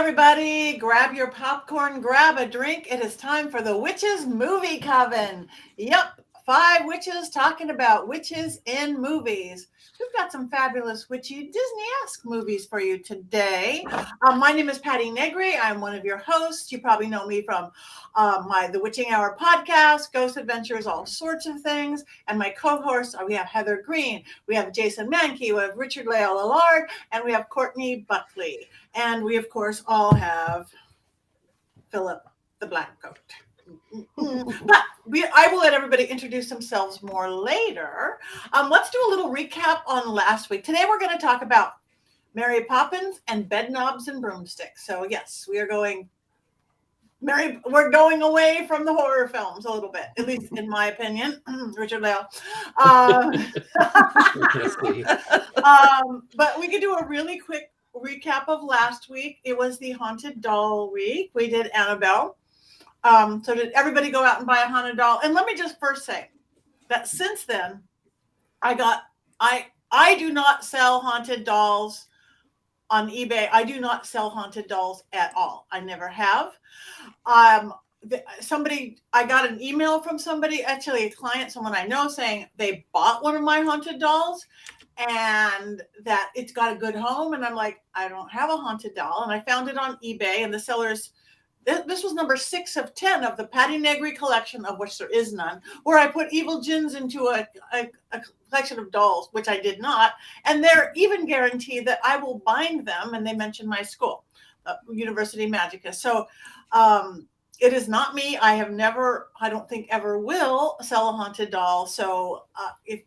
everybody. Grab your popcorn, grab a drink. It is time for the Witches Movie Coven. Yep, 5 witches talking about witches in movies. We've got some fabulous witchy Disney-esque movies for you today. My name is Patti Negri. I'm one of your hosts. You probably know me from the Witching Hour podcast, Ghost Adventures, all sorts of things. And my co-hosts, we have Heather Greene, we have Jason Mankey, we have Richard-Lael Lillard, and we have Courtney Buckley. And we, of course, all have Philip the Black Coat. But I will let everybody introduce themselves more later. Let's do a little recap on last week. Today we're going to talk about Mary Poppins and Bedknobs and Broomsticks. So yes, we're going away from the horror films a little bit, at least in my opinion. Richard-Lael. But we could do a really quick recap of last week. It was the haunted doll week. We did Annabelle. So did everybody go out and buy a haunted doll? And let me just first say that since then, I do not sell haunted dolls on eBay. I do not sell haunted dolls at all. I never have. I got an email from somebody, actually a client, someone I know, saying they bought one of my haunted dolls and that it's got a good home. And I'm like, I don't have a haunted doll. And I found it on eBay, and the sellers, this was number 6 of 10 of the Patti Negri collection, of which there is none, where I put evil gins into a collection of dolls, which I did not. And they're even guaranteed that I will bind them. And they mentioned my school, University Magica. So it is not me. I have never, I don't think ever will sell a haunted doll. So if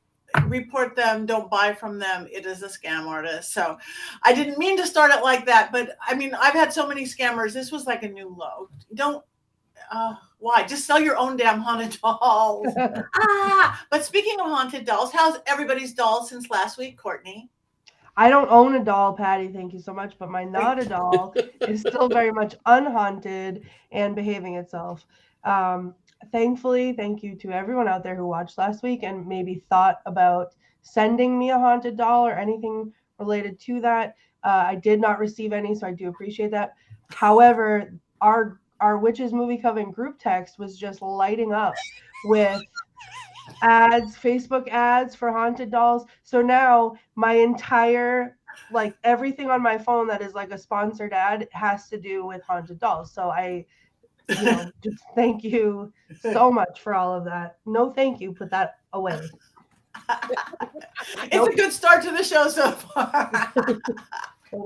report them, don't buy from them. It is a scam artist. So I didn't mean to start it like that, but I mean, I've had so many scammers. This was like a new low. Why? Just sell your own damn haunted dolls. But speaking of haunted dolls, how's everybody's doll since last week, Courtney? I don't own a doll, Patti, thank you so much, but my not a doll is still very much unhaunted and behaving itself. Thankfully, thank you to everyone out there who watched last week and maybe thought about sending me a haunted doll or anything related to that. I did not receive any, so I do appreciate that. However, our Witches Movie Coven group text was just lighting up with ads, Facebook ads for haunted dolls. So now my entire, like, everything on my phone that is like a sponsored ad has to do with haunted dolls. So just thank you so much for all of that. No, thank you. Put that away. It's a good start to the show so far.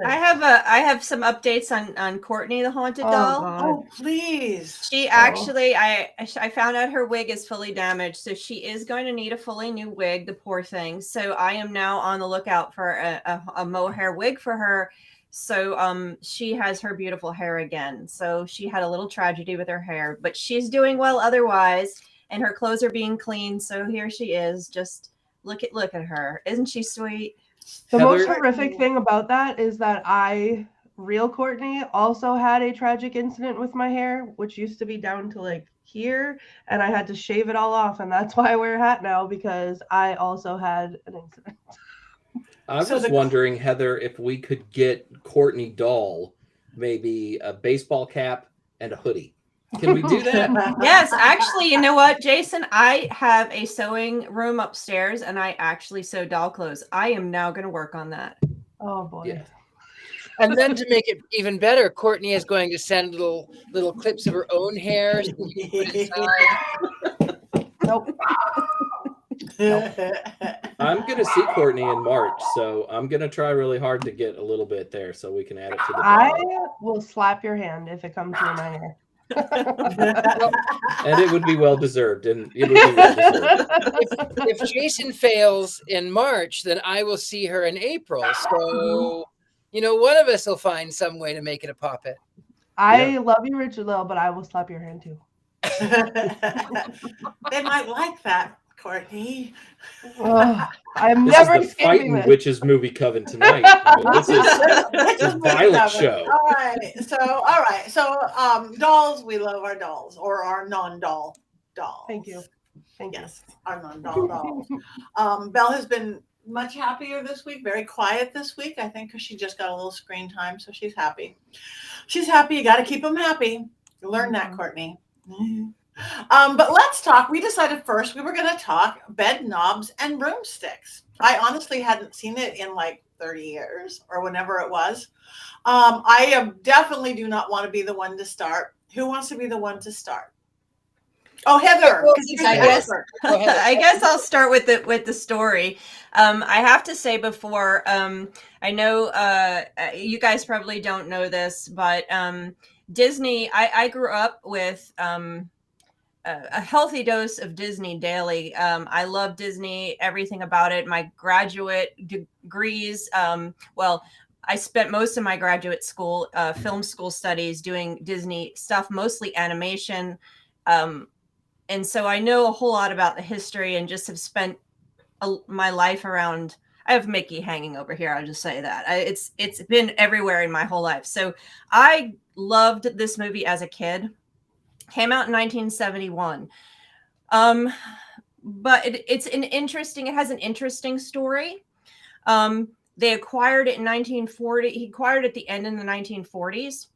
I have some updates on Courtney the haunted doll. God. Oh, please. She actually, I found out her wig is fully damaged, so she is going to need a fully new wig, the poor thing. So I am now on the lookout for a mohair wig for her. So she has her beautiful hair again. So she had a little tragedy with her hair, but she's doing well otherwise, and her clothes are being cleaned. So here she is. Just look at her. Isn't she sweet? The most horrific thing about that is that real Courtney, also had a tragic incident with my hair, which used to be down to like here, and I had to shave it all off, and that's why I wear a hat now, because I also had an incident. I was wondering, Heather, if we could get Courtney doll maybe a baseball cap and a hoodie. Can we do that? Yes, actually, you know what, Jason? I have a sewing room upstairs, and I actually sew doll clothes. I am now going to work on that. Oh boy! Yeah. And then to make it even better, Courtney is going to send little clips of her own hair. So you can put inside. Nope. I'm going to see Courtney in March, so I'm going to try really hard to get a little bit there so we can add it to the doll. I will slap your hand if it comes near my hair. And it would be well deserved. If Jason fails in March, then I will see her in April. So, one of us will find some way to make it a puppet. I love you, Richard-Lael, but I will slap your hand too. They might like that, Courtney. I'm this never is the Fighting Witches Movie Coven tonight. This is a violent show. All right. So dolls, we love our dolls, or our non-doll dolls. Thank you. Yes, our non-doll dolls. Belle has been much happier this week, very quiet this week, I think, because she just got a little screen time, so she's happy. She's happy. You got to keep them happy. You learn that, Courtney. But let's talk. We decided first we were going to talk Bedknobs and Broomsticks. I honestly hadn't seen it in like 30 years or whenever it was. I definitely do not want to be the one to start. Who wants to be the one to start? Oh, Heather. I guess I'll start with the story. I have to say before, I know you guys probably don't know this, but Disney, I grew up with a healthy dose of Disney daily. I love Disney, everything about it. My graduate degrees, I spent most of my graduate school, film school studies doing Disney stuff, mostly animation. And so I know a whole lot about the history and just have spent my life around. I have Mickey hanging over here. I'll just say that it's been everywhere in my whole life. So I loved this movie as a kid. Came out in 1971. But it has an interesting story. They acquired it in 1940. He acquired it at the end in the 1940s.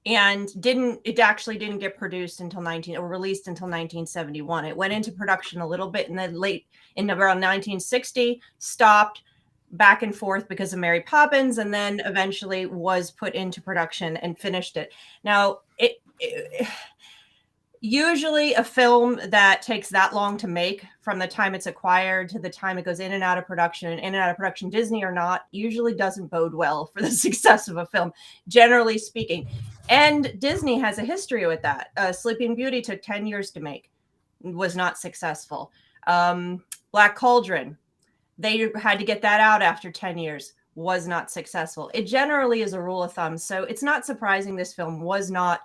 And it actually didn't get produced until released until 1971. It went into production a little bit and then around 1960, stopped back and forth because of Mary Poppins, and then eventually was put into production and finished it. Now, usually a film that takes that long to make, from the time it's acquired to the time it goes in and out of production, Disney or not, usually doesn't bode well for the success of a film, generally speaking. And Disney has a history with that. Sleeping Beauty took 10 years to make, was not successful. Black Cauldron, they had to get that out after 10 years, was not successful. It generally is a rule of thumb. So it's not surprising this film was not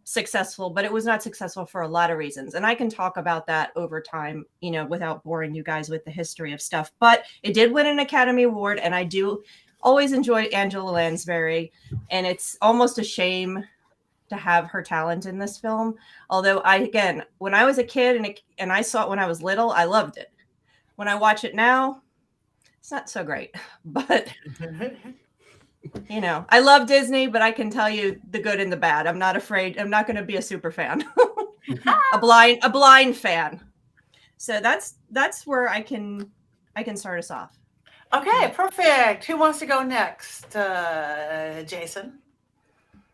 successful, but it was not successful for a lot of reasons. And I can talk about that over time, without boring you guys with the history of stuff. But it did win an Academy Award, and I do always enjoy Angela Lansbury. And it's almost a shame to have her talent in this film. Although when I was a kid and I saw it when I was little, I loved it. When I watch it now, it's not so great. But I love Disney, but I can tell you the good and the bad. I'm not afraid. I'm not going to be a super fan, a blind fan. So that's where I can start us off. Okay, perfect. Who wants to go next? Jason?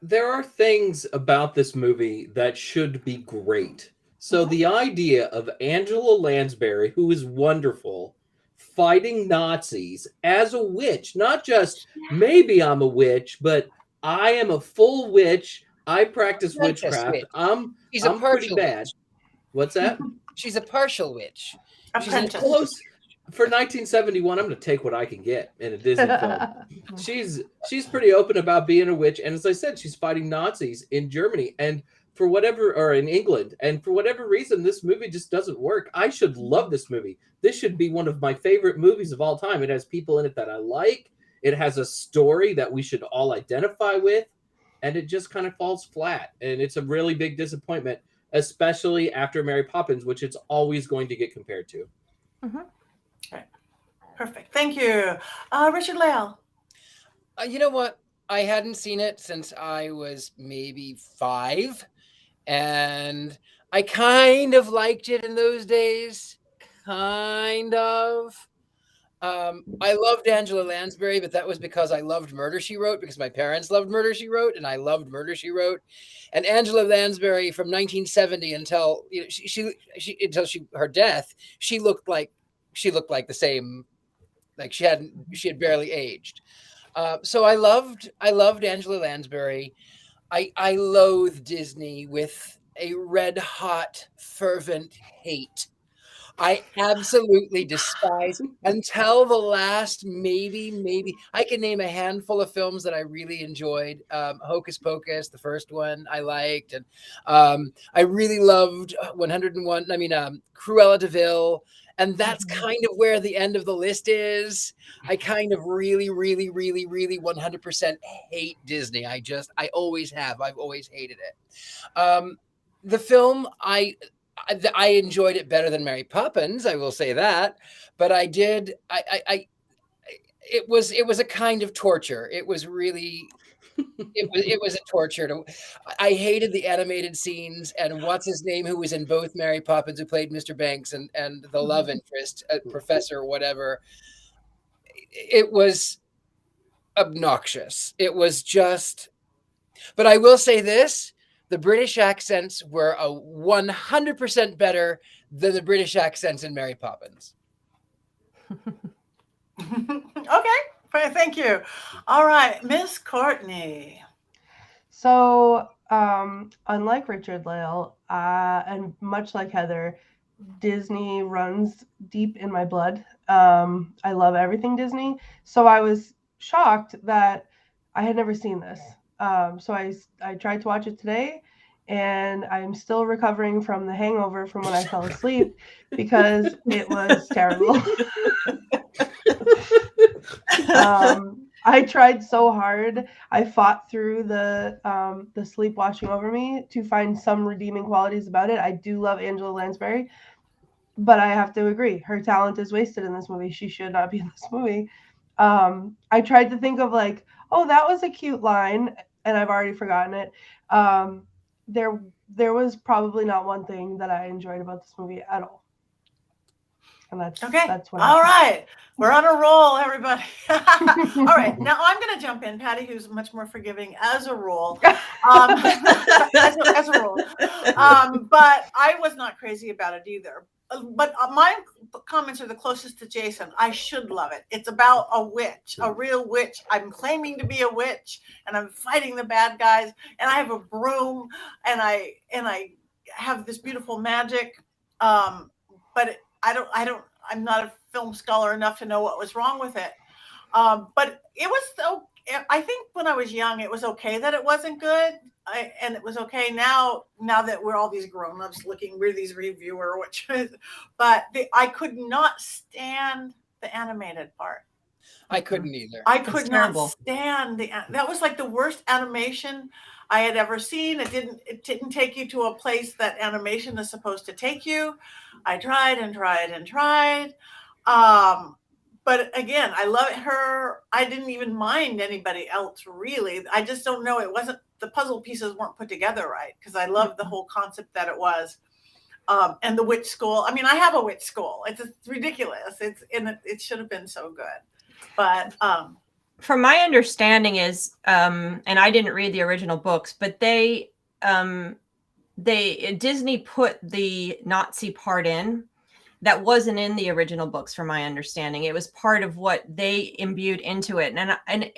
There are things about this movie that should be great. So the idea of Angela Lansbury, who is wonderful, fighting Nazis as a witch, not just maybe I'm a witch, but I am a full witch. I practice witchcraft. She's a pretty partial bad. witch. What's that? She's a partial witch. She's close. For 1971, I'm going to take what I can get in a Disney film. She's pretty open about being a witch, and as I said, she's fighting Nazis in Germany and in England, and for whatever reason, this movie just doesn't work. I should love this movie. This should be one of my favorite movies of all time. It has people in it that I like. It has a story that we should all identify with, and it just kind of falls flat. And it's a really big disappointment, especially after Mary Poppins, which it's always going to get compared to. Mm-hmm. Right. Perfect. Thank you. Richard-Lael. You know what? I hadn't seen it since I was maybe 5. And I kind of liked it in those days. Kind of. I loved Angela Lansbury, but that was because I loved Murder, She Wrote, because my parents loved Murder, She Wrote, and I loved Murder, She Wrote. And Angela Lansbury from 1970 until her death, she looked like the same, like she had barely aged. So I loved Angela Lansbury. I loathe Disney with a red hot, fervent hate. I absolutely despise until the last maybe I can name a handful of films that I really enjoyed. Hocus Pocus, the first one I liked, and I really loved 101. Cruella de Vil. And that's kind of where the end of the list is. I kind of really 100% hate Disney. I always have. I've always hated it. The film, I I enjoyed it better than Mary Poppins, I will say that. But I did. It was a kind of torture. It was really. It was a torture. I hated the animated scenes and what's his name, who was in both Mary Poppins, who played Mr. Banks, and the love interest, Professor whatever. It was obnoxious. It was just. But I will say this: the British accents were 100% better than the British accents in Mary Poppins. Okay, thank you. All right, Miss Courtney. So, unlike Richard-Lael, and much like Heather, Disney runs deep in my blood. I love everything Disney. So I was shocked that I had never seen this. So I tried to watch it today, and I'm still recovering from the hangover from when I fell asleep because it was terrible. I tried so hard. I fought through the sleep washing over me to find some redeeming qualities about it. I do love Angela Lansbury, but I have to agree, her talent is wasted in this movie. She should not be in this movie. I tried to think of like, oh, that was a cute line, and I've already forgotten it. There was probably not one thing that I enjoyed about this movie at all. And that's what all right. We're on a roll, everybody. All right. Now I'm going to jump in. Patty, who's much more forgiving as a rule. As a rule. But I was not crazy about it either. But my comments are the closest to Jason. I should love it. It's about a witch, a real witch. I'm claiming to be a witch, and I'm fighting the bad guys. And I have a broom, and I have this beautiful magic. But I'm not a film scholar enough to know what was wrong with it. But it was I think when I was young, it was okay that it wasn't good. And it was okay now that we're all these grown-ups looking, we're these reviewer, but I could not stand the animated part. I couldn't either. I could not stand that was like the worst animation I had ever seen. It didn't take you to a place that animation is supposed to take you. I tried and tried and tried. But again, I love her. I didn't even mind anybody else really. I just don't know. It wasn't, the puzzle pieces weren't put together right, because I love the whole concept that it was. And the witch school. I mean, I have a witch school. It's ridiculous. It should have been so good. But from my understanding is, and I didn't read the original books, but Disney put the Nazi part in that wasn't in the original books. From my understanding, it was part of what they imbued into it. And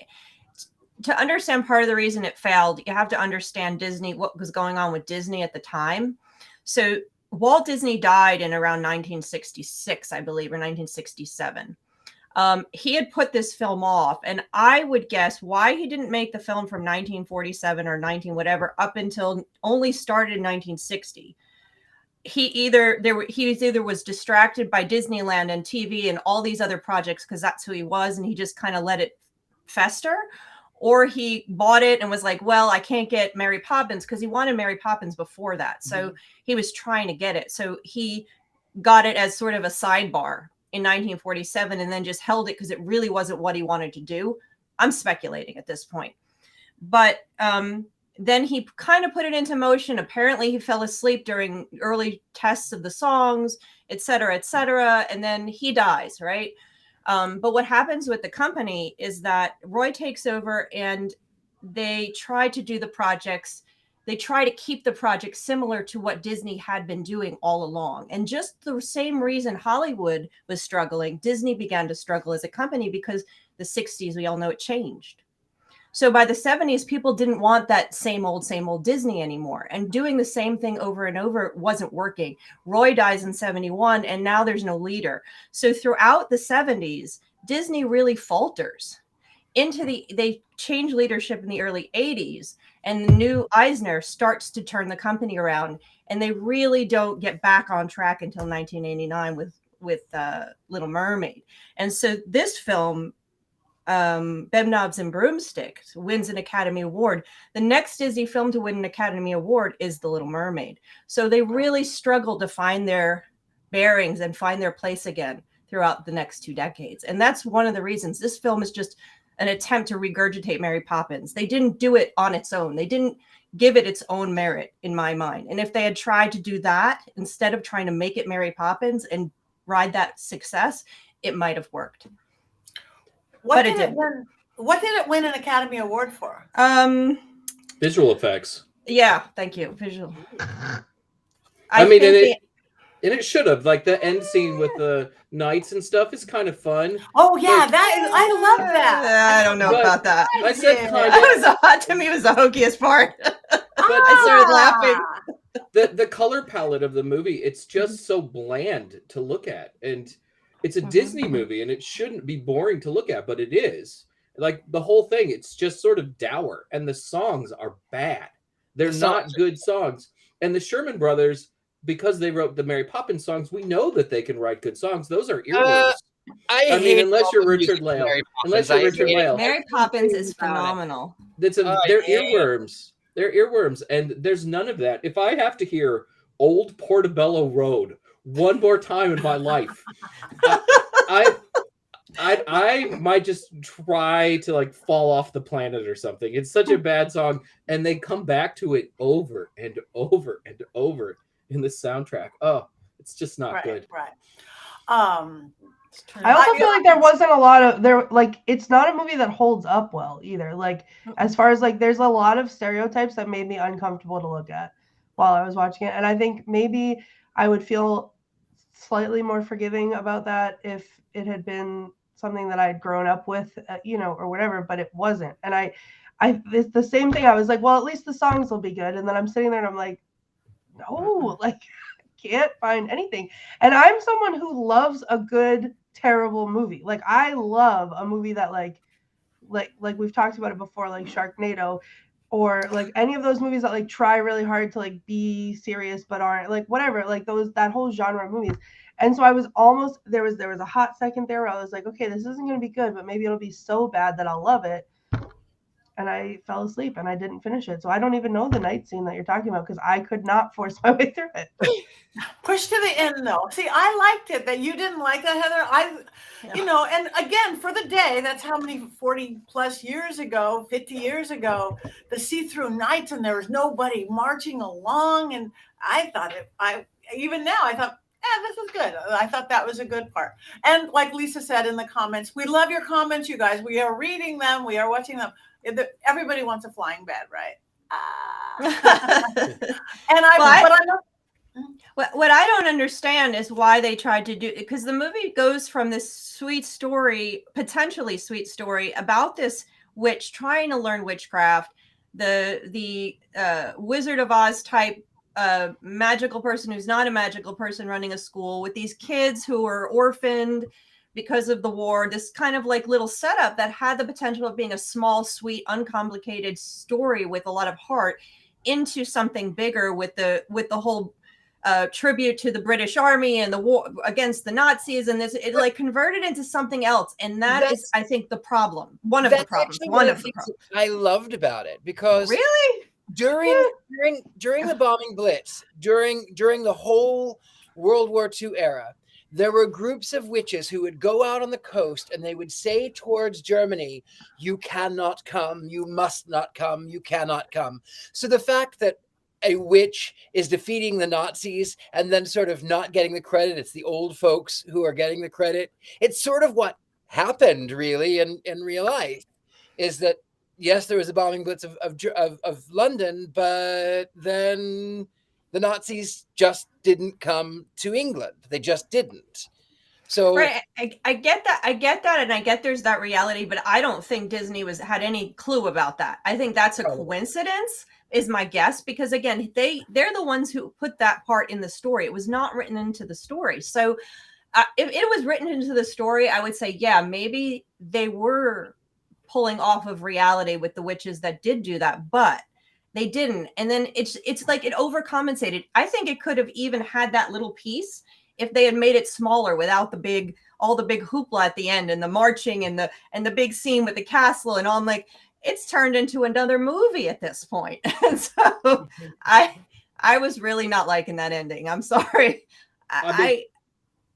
to understand part of the reason it failed, you have to understand Disney, what was going on with Disney at the time. So Walt Disney died in around 1966, I believe, or 1967. He had put this film off, and I would guess why he didn't make the film from 1947 or 19 whatever up until only started in 1960. He either was distracted by Disneyland and TV and all these other projects because that's who he was, and he just kind of let it fester, or he bought it and was like, well, I can't get Mary Poppins, because he wanted Mary Poppins before that. So he was trying to get it. So he got it as sort of a sidebar in 1947 and then just held it because it really wasn't what he wanted to do. I'm speculating at this point. But then he kind of put it into motion. Apparently he fell asleep during early tests of the songs, et cetera, and then he dies, right? But what happens with the company is that Roy takes over and they try to do the projects. They try to keep the project similar to what Disney had been doing all along. And just the same reason Hollywood was struggling, Disney began to struggle as a company, because the 60s, we all know, it changed. So by the 70s, people didn't want that same old Disney anymore. And doing the same thing over and over wasn't working. Roy dies in 71, and now there's no leader. So throughout the 70s, Disney really falters. They change leadership in the early 80s, and the new Eisner starts to turn the company around, and they really don't get back on track until 1989 with Little Mermaid. And so this film Bedknobs and Broomsticks, wins an Academy Award. The next Disney film to win an Academy Award is The Little Mermaid. So they really struggled to find their bearings and find their place again throughout the next 2 decades. And that's one of the reasons this film is just an attempt to regurgitate Mary Poppins. They didn't do it on its own. They didn't give it its own merit, in my mind. And if they had tried to do that, instead of trying to make it Mary Poppins and ride that success, it might have worked. What But did it it didn't. win? What did it win an Academy Award for? Visual effects. Yeah, thank you. Visual. I mean, think and it should have. Like the end scene with the knights and stuff is kind of fun. Oh yeah, I love that. I don't know But- about that. I said Yeah. kind That of. was to me was the hokeyest part. But I started laughing. the color palette of the movie, it's just so bland to look at, and it's a Mhm. Disney movie, and it shouldn't be boring to look at, but it is. Like the whole thing, it's just sort of dour, and the songs are bad. They're The not songs are good songs. And the Sherman Brothers, because they wrote the Mary Poppins songs, we know that they can write good songs. Those are earworms. I mean, hate unless all you're the music Richard-Lael. Mary Unless Poppins. you're I hate Richard-Lael. it. Mary Poppins is About it. phenomenal. They're yeah. earworms. They're earworms, and there's none of that. If I have to hear Old Portobello Road one more time in my life, I might just try to like fall off the planet or something. It's such a bad song, and they come back to it over and over and over in the soundtrack. Oh, it's just not good. Right. I also feel like there wasn't a lot of like it's not a movie that holds up well either. Like as far as like there's a lot of stereotypes that made me uncomfortable to look at while I was watching it. And I think maybe I would feel slightly more forgiving about that if it had been something that I had grown up with, or whatever, but it wasn't. And it's the same thing. I was like, well, at least the songs will be good. And then I'm sitting there and I'm like, no, like I can't find anything. And I'm someone who loves a good terrible movie. Like I love a movie that like we've talked about it before, like Sharknado, or like any of those movies that like try really hard to like be serious but aren't, like whatever, like that whole genre of movies. And so I was almost there was a hot second there where I was like, okay, this isn't going to be good, but maybe it'll be so bad that I'll love it. And I fell asleep and I didn't finish it. So I don't even know the night scene that you're talking about because I could not force my way through it. Push to the end though. See, I liked it. That you didn't like that, Heather. And again, for the day, that's how many 40 plus years ago, 50 years ago, the see-through nights, and there was nobody marching along. And I thought even now, I thought, this is good. I thought that was a good part. And like Lisa said in the comments, we love your comments, you guys. We are reading them. We are watching them. Everybody wants a flying bed, right? What I don't understand is why they tried to do it, because the movie goes from this sweet story, potentially sweet story about this witch trying to learn witchcraft, the Wizard of Oz type magical person who's not a magical person running a school with these kids who are orphaned because of the war, this kind of like little setup that had the potential of being a small, sweet, uncomplicated story with a lot of heart into something bigger with the whole tribute to the British Army and the war against the Nazis, and it like converted into something else. And that's is, I think, the problem. One of the problems. I loved about it because really during the bombing blitz, during the whole World War II era, there were groups of witches who would go out on the coast and they would say towards Germany, you cannot come, you must not come, you cannot come. So the fact that a witch is defeating the Nazis and then sort of not getting the credit, it's the old folks who are getting the credit. It's sort of what happened really in real life, is that yes, there was a bombing blitz of London, but then the Nazis just didn't come to England. They just didn't. So right, I get that. I get that, and I get there's that reality, but I don't think Disney had any clue about that. I think that's a coincidence, is my guess, because again, they're the ones who put that part in the story. It was not written into the story. So if it was written into the story, I would say, yeah, maybe they were pulling off of reality with the witches that did do that, but they didn't. And then it's like it overcompensated. I think it could have even had that little piece if they had made it smaller without all the big hoopla at the end and the marching and the big scene with the castle and all. I'm like, it's turned into another movie at this point. And so I was really not liking that ending. I'm sorry.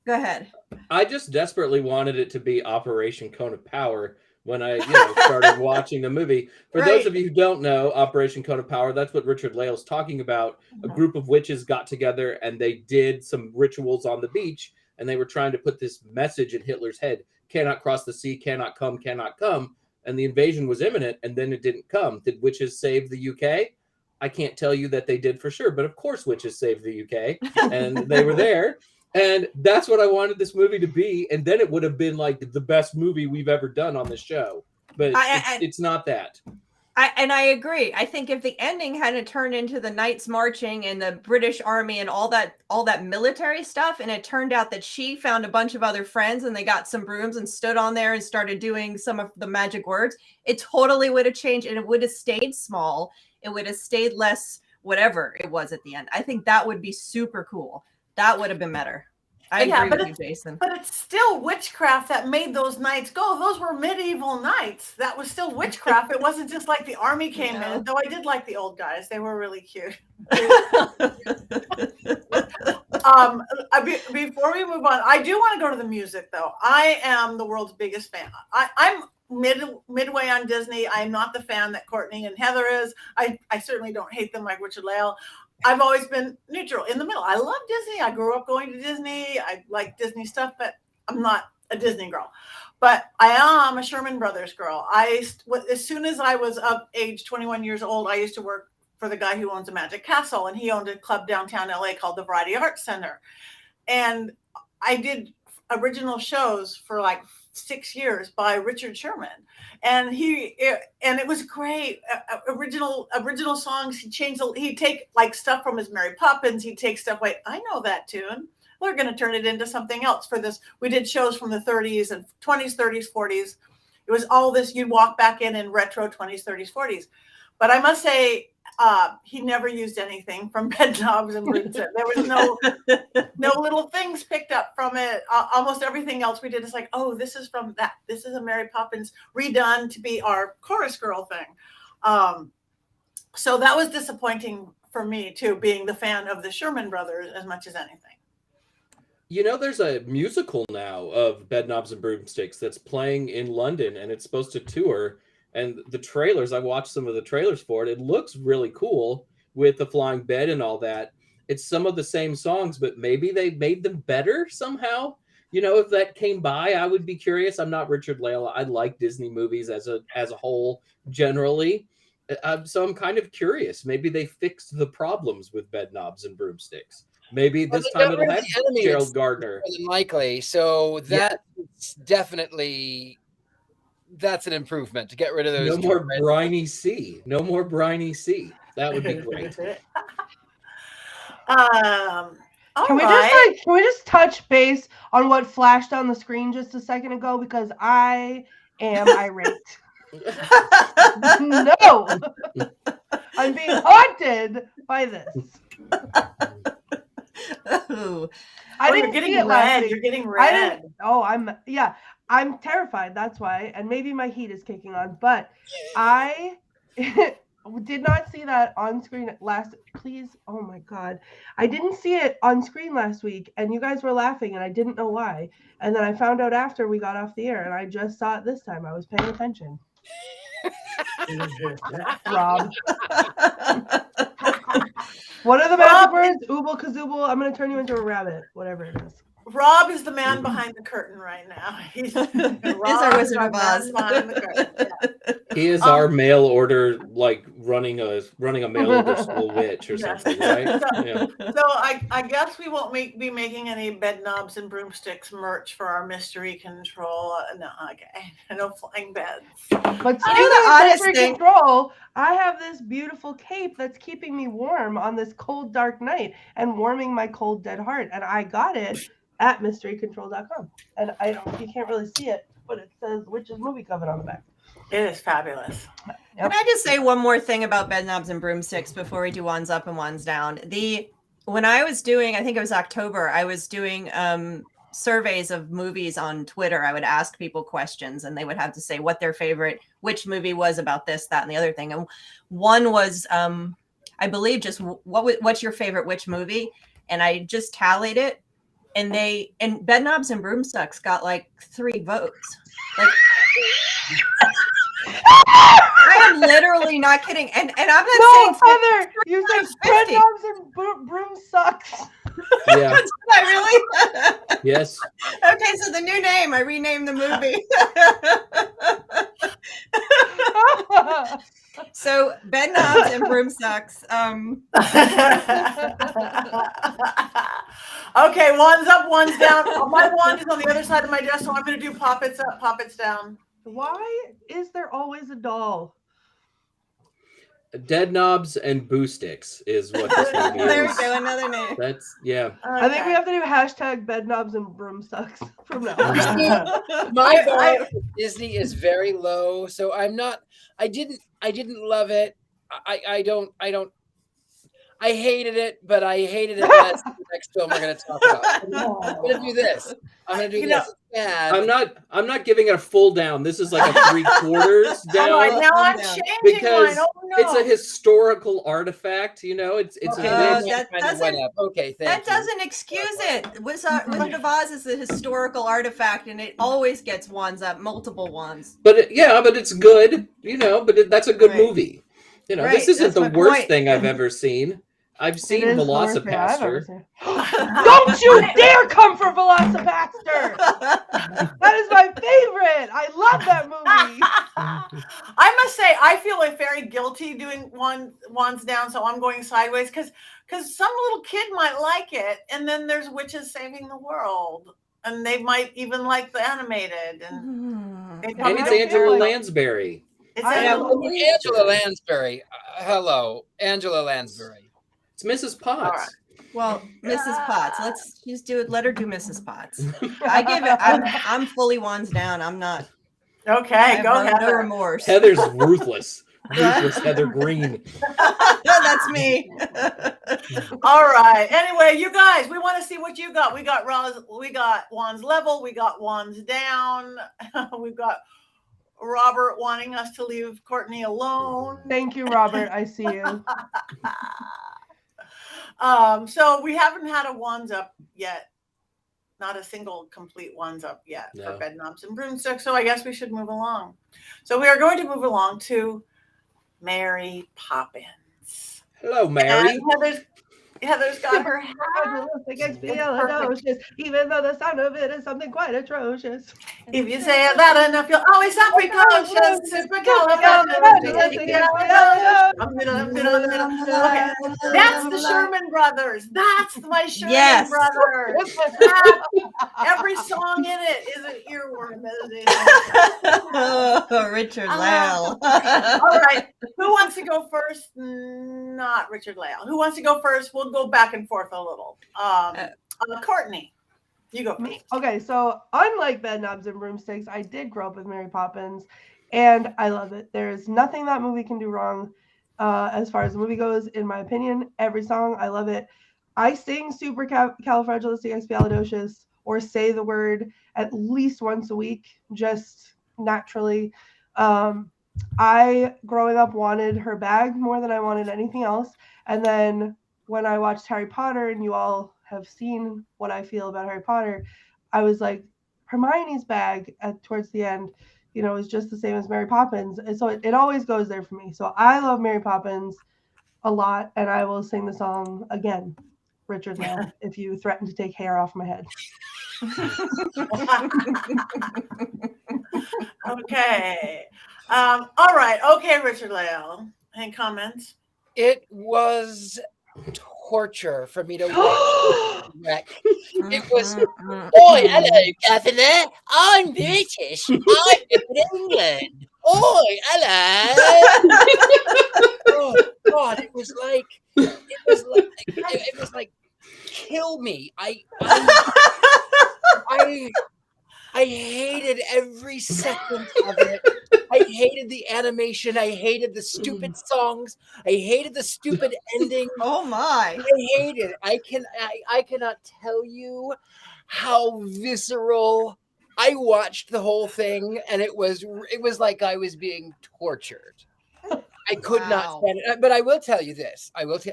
Go ahead. I just desperately wanted it to be Operation Cone of Power when I started watching the movie. For those of you who don't know, Operation Cone of Power, that's what Richard-Lael is talking about. A group of witches got together and they did some rituals on the beach, and they were trying to put this message in Hitler's head: cannot cross the sea, cannot come, cannot come. And the invasion was imminent, and then it didn't come. Did witches save the UK? I can't tell you that they did for sure, but of course witches saved the UK, and they were there. And that's what I wanted this movie to be. And then it would have been like the best movie we've ever done on the show. But it's not that. I agree. I think if the ending hadn't turned into the knights marching and the British Army and all that military stuff, and it turned out that she found a bunch of other friends and they got some brooms and stood on there and started doing some of the magic words, it totally would have changed, and it would have stayed small. It would have stayed less whatever it was at the end. I think that would be super cool. That would have been better. I agree with you, Jason. But it's still witchcraft that made those knights go. Those were medieval knights. That was still witchcraft. It wasn't just like the army came in. Though I did like the old guys. They were really cute. Before we move on, I do want to go to the music, though. I am the world's biggest fan. I'm midway on Disney. I'm not the fan that Courtney and Heather is. I certainly don't hate them like Richard-Lael. I've always been neutral in the middle. I love Disney. I grew up going to Disney. I like Disney stuff, but I'm not a Disney girl. But I am a Sherman Brothers girl. As soon as I was of age 21 years old, I used to work for the guy who owns a Magic Castle, and he owned a club downtown LA called the Variety Arts Center. And I did original shows for like 6 years by Richard Sherman, and it was great. Original songs. He'd take like stuff from his Mary Poppins. He'd take stuff like, I know that tune. We're going to turn it into something else for this. We did shows from the 30s and 20s, 30s, 40s. It was all this. You'd walk back in retro 20s, 30s, 40s. But I must say, he never used anything from Bedknobs and Broomsticks. There was no little things picked up from it. Almost everything else we did is like, oh, this is from that. This is a Mary Poppins redone to be our chorus girl thing. So that was disappointing for me too, being the fan of the Sherman Brothers as much as anything. There's a musical now of Bedknobs and Broomsticks that's playing in London, and it's supposed to tour. And the trailers, I watched some of the trailers for it. It looks really cool with the flying bed and all that. It's some of the same songs, but maybe they made them better somehow. If that came by, I would be curious. I'm not Richard-Lael. I like Disney movies as a whole generally. So I'm kind of curious. Maybe they fixed the problems with Bedknobs and Broomsticks. Maybe this time it'll have Gerald Gardner. Likely. So that's definitely... That's an improvement to get rid of those. No more briny sea. No more briny sea. That would be great. Can we just touch base on what flashed on the screen just a second ago, because I am irate. No, I'm being haunted by this. I didn't You're getting red. You're getting red. I'm terrified. That's why. And maybe my heat is kicking on, but I did not see that on screen please. Oh my God. I didn't see it on screen last week, and you guys were laughing and I didn't know why. And then I found out after we got off the air, and I just saw it this time. I was paying attention. Rob. What are the magic words? Ooble kazooble. I'm going to turn you into a rabbit, whatever it is. Rob is the man behind the curtain right now. He's our Wizard of Oz. He is our mail order, like running a mail order school witch or something, right? So I guess we won't be making any Bedknobs and Broomsticks merch for our mystery control. No, okay, no flying beds. But speaking of mystery control, I have this beautiful cape that's keeping me warm on this cold, dark night and warming my cold, dead heart, and I got it at mysterycontrol.com. And you can't really see it, but it says Witch's Movie Coven on the back. It is fabulous. Yep. Can I just say one more thing about Bedknobs and Broomsticks before we do ones up and ones down? when I was doing, I think it was October, I was doing surveys of movies on Twitter. I would ask people questions and they would have to say what their favorite, which movie was about this, that, and the other thing. And one was, I believe, just what's your favorite which movie? And I just tallied it. And Bedknobs and Broomsticks got like 3 votes. Like, I am literally not kidding. And I'm not saying Heather, you said 50. Bedknobs and Broomsticks. Yeah. Did I really? Yes. Okay, so the new name, I renamed the movie. So Bedknobs and Broomsticks. Okay, one's up, one's down. My wand is on the other side of my desk, so I'm going to do Poppins up, Poppins down. Why is there always a doll? Bedknobs and Broomsticks is what this movie There we is. go, another name. That's yeah. I think we have to do hashtag Bedknobs and Broomsticks from now on. My bar with Disney is very low, so I'm not. I didn't love it. I hated it, but I hated it less than the next film we're going to talk about. I'm going to do this. I'm going to do this. Yeah. I'm not giving it a full down. This is like a 3/4 down. All right, now I'm Down. changing Because mine. Oh, no. it's a historical artifact, you know. It's Okay, a Uh, that that kind of went doesn't- up. Okay, thank That doesn't excuse it. Wizard of Oz is a historical artifact, and it always gets ones up, multiple ones. but it's good, you know. But that's a good Right. movie. You know, Right, this isn't that's the my worst point. thing I've ever seen. I've seen It is the worst thing I've ever Velocipaster. seen. Don't you dare come for Velocipaster! That is my favorite. I love that movie. I must say, I feel like very guilty doing wands down, so I'm going sideways because some little kid might like it, and then there's witches saving the world, and they might even like the animated, and they And probably it's don't Angela care. Lansbury. It's I Angela. know. Angela Lansbury. Hello, Angela Lansbury. It's Mrs. Potts. All right. Well, Mrs. Potts. Let's just do it. Let her do Mrs. Potts. I give it. I'm fully wands down. I'm not. I Okay, have go no Heather. remorse. Heather's ruthless. Ruthless Heather Greene. That's me. All right. Anyway, you guys, we want to see what you got. We got wands level. We got wands down. We've got Robert wanting us to leave Courtney alone. Thank you, Robert. I see you. So we haven't had a wands up yet. Not a single complete wands up yet for No. Bedknobs and Broomsticks. So I guess we should move along. So we are going to move along to Mary Poppins. Hello, Mary. And Heather's got her hat. Expialidocious, even though the sound of it is something quite atrocious. If you say it loud enough, you'll always sound precocious. Okay, that's the Sherman Brothers. That's my Sherman Yes. Brothers. Every song in it is an earworm. Richard-Lael. All right, who wants to go first? Not Richard-Lael. Who wants to go first? We'll go back and forth a little. Courtney, you go first. Okay, so unlike Bedknobs and Broomsticks, I did grow up with Mary Poppins, and I love it. There's nothing that movie can do wrong as far as the movie goes, in my opinion. Every song, I love it. I sing Supercalifragilisticexpialidocious or say the word at least once a week, just naturally. I, growing up, wanted her bag more than I wanted anything else. And then when I watched Harry Potter, and you all have seen what I feel about Harry Potter, I was like, Hermione's bag towards the end, you know, is just the same as Mary Poppins. And so it always goes there for me. So I love Mary Poppins a lot, and I will sing the song again, Richard-Lael, if you threaten to take hair off my head. Okay. All right. Okay, Richard-Lael. Any comments? It was torture for me to wreck. It was, oi, hello, Governor. I'm British. I live in England. Oi, hello. Oh God, it was like, kill me. I hated every second of it. I hated the animation. I hated the stupid songs. I hated the stupid ending. Oh my. I hate it. I cannot tell you how visceral. I watched the whole thing, and it was like I was being tortured. I could not Wow. stand it. But I will tell you this.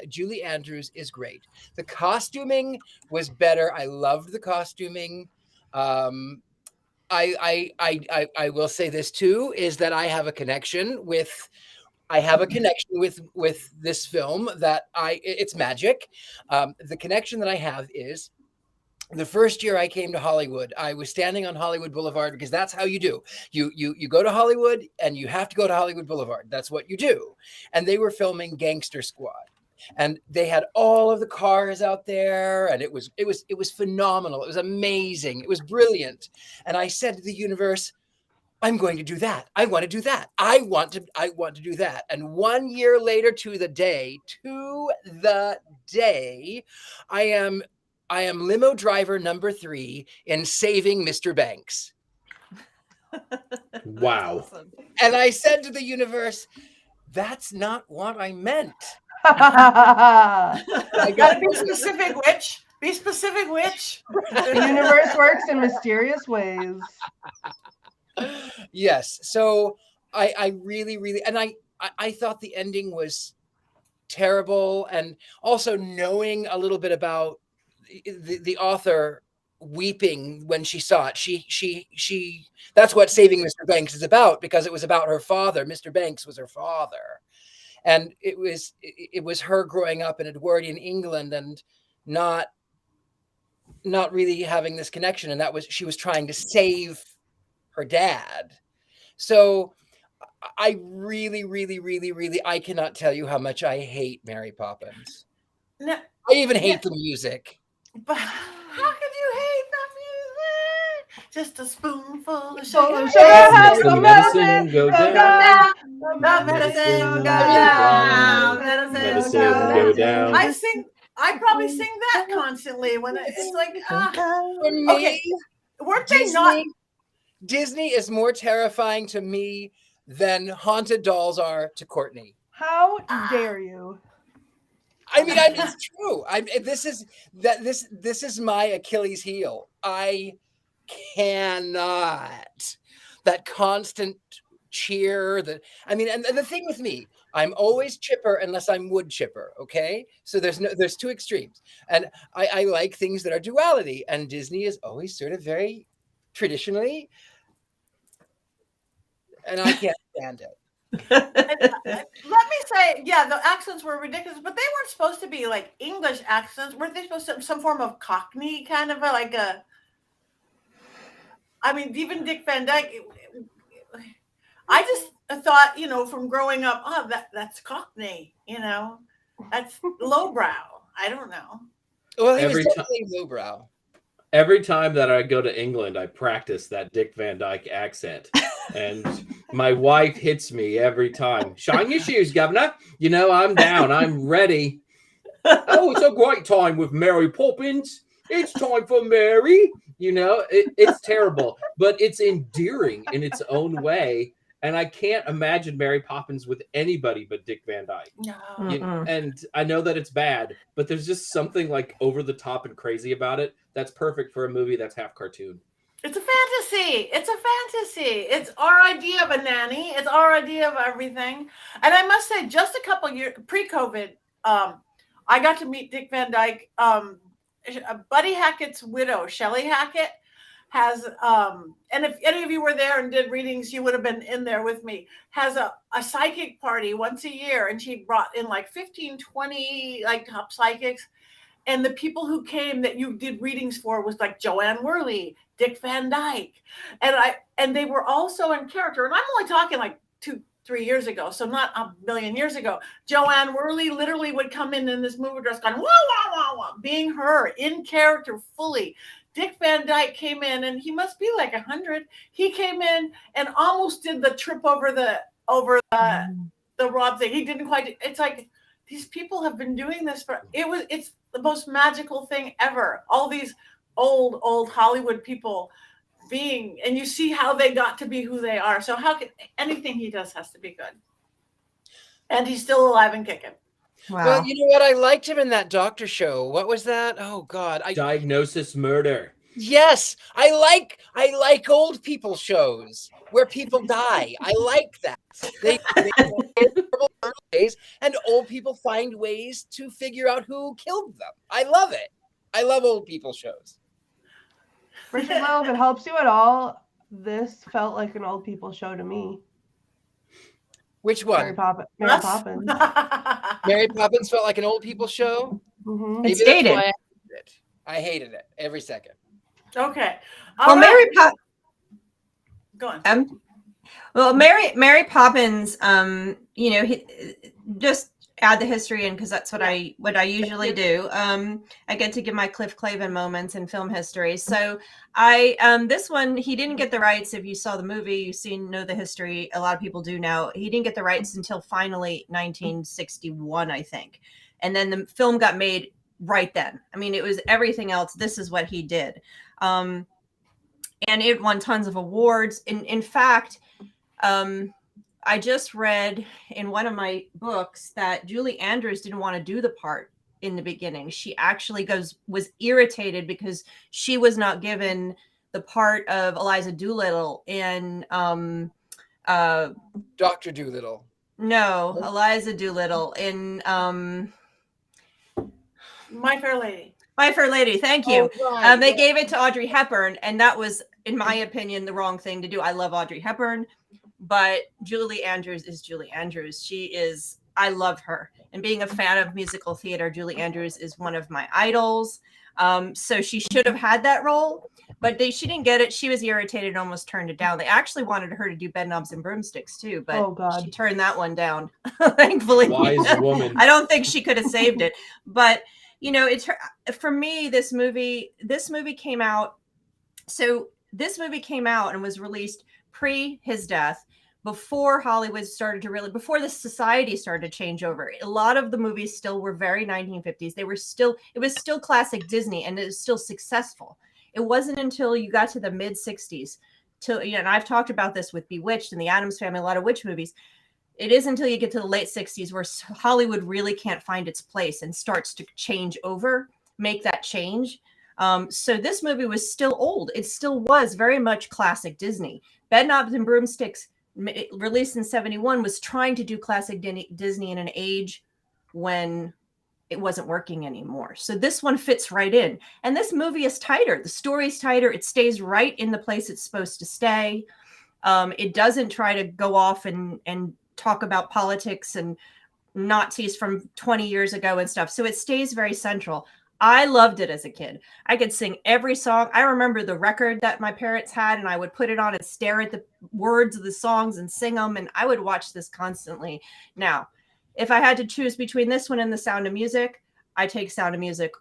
Julie Andrews is great. The costuming was better. I loved the costuming. I will say this too, is that I have a connection with this film that it's magic. The connection that I have is the first year I came to Hollywood, I was standing on Hollywood Boulevard, because that's how you do. You go to Hollywood, and you have to go to Hollywood Boulevard. That's what you do. And they were filming Gangster Squad, and they had all of the cars out there, and it was phenomenal. It was amazing. It was brilliant. And I said to the universe, I'm going to do that. I want to do that. I want to do that. And 1 year later, to the day, I am limo driver number 3 in Saving Mr. Banks. Wow. Awesome. And I said to the universe, that's not what I meant. You gotta be specific, witch. Be specific, witch. The universe works in mysterious ways. Yes. So I really, and I thought the ending was terrible. And also knowing a little bit about the author weeping when she saw it, she that's what Saving Mr. Banks is about, because it was about her father. Mr. Banks was her father, and it was her growing up in Edwardian England and not really having this connection, and she was trying to save her dad. So I really, I cannot tell you how much I hate Mary Poppins. No, I even hate the music. but how could you hate the music? Just a spoonful of Full sugar. of sugar has The the medicine medicine go go down. down. The The medicine go down. down. Medicine go down. I probably sing that constantly when it's like, For me, okay. Weren't they not? Disney is more terrifying to me than haunted dolls are to Courtney. How dare you? I mean, it's true. This is my Achilles heel. I cannot. That constant cheer. And the thing with me, I'm always chipper unless I'm wood chipper. Okay, so there's two extremes, and I like things that are duality. And Disney is always sort of very traditionally, and I can't stand it. Let me say, yeah, the accents were ridiculous, but they weren't supposed to be like English accents. Weren't they supposed to have some form of Cockney kind of I mean, even Dick Van Dyke. I just thought, from growing up, that's Cockney, that's lowbrow. I don't know. Well, he was definitely lowbrow. Every time that I go to England, I practice that Dick Van Dyke accent. And my wife hits me every time. Shine your shoes, governor. I'm down. I'm ready. Oh, it's a great time with Mary Poppins. It's time for Mary. It's terrible, but it's endearing in its own way. And I can't imagine Mary Poppins with anybody but Dick Van Dyke. No. And I know that it's bad, but there's just something like over the top and crazy about it that's perfect for a movie that's half cartoon. It's a fantasy. It's our idea of a nanny. It's our idea of everything. And I must say, just a couple years pre-COVID, I got to meet Dick Van Dyke. Buddy Hackett's widow, Shelley Hackett, has and if any of you were there and did readings, you would have been in there with me, has a psychic party once a year, and she brought in like 15, 20 like top psychics, and the people who came that you did readings for was like Joanne Worley, Dick Van Dyke, and they were also in character, and I'm only talking like 2-3 years ago, so not a million years ago. Joanne Worley literally would come in this movie dress going wah wah wah wah, being her in character fully. Dick Van Dyke came in, and he must be like 100. He came in and almost did the trip over the Rob thing. He didn't quite. It's like these people have been doing this it's the most magical thing ever. All these old Hollywood people being, and you see how they got to be who they are. So how can anything he does has to be good. And he's still alive and kicking. Wow. Well, you know what? I liked him in that doctor show. What was that? Oh God. Diagnosis Murder. Yes, I like old people shows where people die. I like that. They terrible days, and old people find ways to figure out who killed them. I love it. I love old people shows. Richard-Lael, if it helps you at all, this felt like an old people show to me. Which Mary one? Poppins. Mary Poppins felt like an old people show. Mhm. It's Maybe that's dated. why I hated it. I hated it every second. Okay. Well, All right. Go on. Well, Mary Poppins, you know, just add the history in because that's what I usually do. I get to give my Cliff Clavin moments in film history. So this one, he didn't get the rights. If you saw the movie, know the history. A lot of people do now. He didn't get the rights until finally 1961, I think. And then the film got made right then. I mean, it was everything else. This is what he did. And it won tons of awards. In fact, I just read in one of my books that Julie Andrews didn't want to do the part in the beginning. She actually was irritated because she was not given the part of Eliza Doolittle in Dr. Doolittle. No, Eliza Doolittle in My Fair Lady. My Fair Lady. Thank you. Oh, right. They gave it to Audrey Hepburn, and that was, in my opinion, the wrong thing to do. I love Audrey Hepburn, but Julie Andrews is Julie Andrews. I love her. And being a fan of musical theater, Julie Andrews is one of my idols. So she should have had that role, but she didn't get it. She was irritated and almost turned it down. They actually wanted her to do Bedknobs and Broomsticks too, but she turned that one down. Thankfully, Wise woman. I don't think she could have saved it. But you know, for me. This movie came out. So this movie came out and was released pre his death, before Hollywood started to before the society started to change over. A lot of the movies still were very 1950s. It was still classic Disney, and it was still successful. It wasn't until you got to the mid 60s and I've talked about this with Bewitched and the Addams Family, a lot of witch movies. It is until you get to the late 60s where Hollywood really can't find its place and starts to change over, make that change. So this movie was still old. It still was very much classic Disney. Bedknobs and Broomsticks, released in 1971, was trying to do classic Disney in an age when it wasn't working anymore. So this one fits right in. And this movie is tighter. The story's tighter. It stays right in the place it's supposed to stay. It doesn't try to go off and talk about politics and Nazis from 20 years ago and stuff. So it stays very central. I loved it as a kid. I could sing every song. I remember the record that my parents had, and I would put it on and stare at the words of the songs and sing them. And I would watch this constantly. Now, if I had to choose between this one and The Sound of Music, I take Sound of Music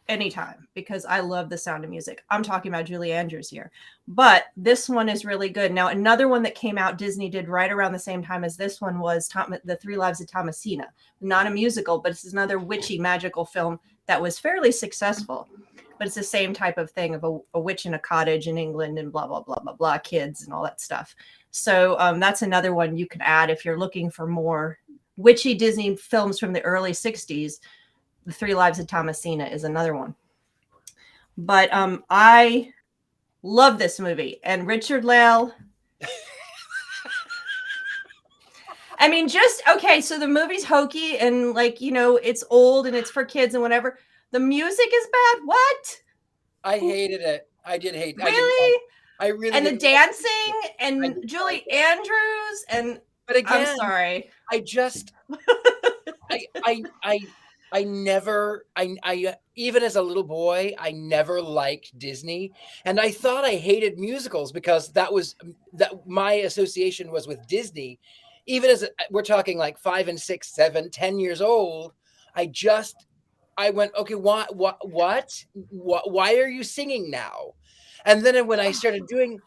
anytime because I love The Sound of Music. I'm talking about Julie Andrews here, but this one is really good. Now, another one that came out, Disney did right around the same time as this one, was The Three Lives of Thomasina. Not a musical, but it's another witchy magical film that was fairly successful, but it's the same type of thing of a witch in a cottage in England and blah, blah, blah, blah, blah, kids and all that stuff. So that's another one you can add if you're looking for more witchy Disney films from the early 60s. The Three Lives of Thomasina is another one. But I love this movie. And Richard-Lael. I mean, okay, so the movie's hokey and it's old and it's for kids and whatever. The music is bad. What? I hated it. I did hate it. Really? I really and the didn't dancing like and Julie Andrews and But again, I'm sorry. I never, even as a little boy, I never liked Disney. And I thought I hated musicals because that my association was with Disney. Even as we're talking like 5 and 6, 7, 10 years old, I went, okay, why are you singing now? And then when I started doing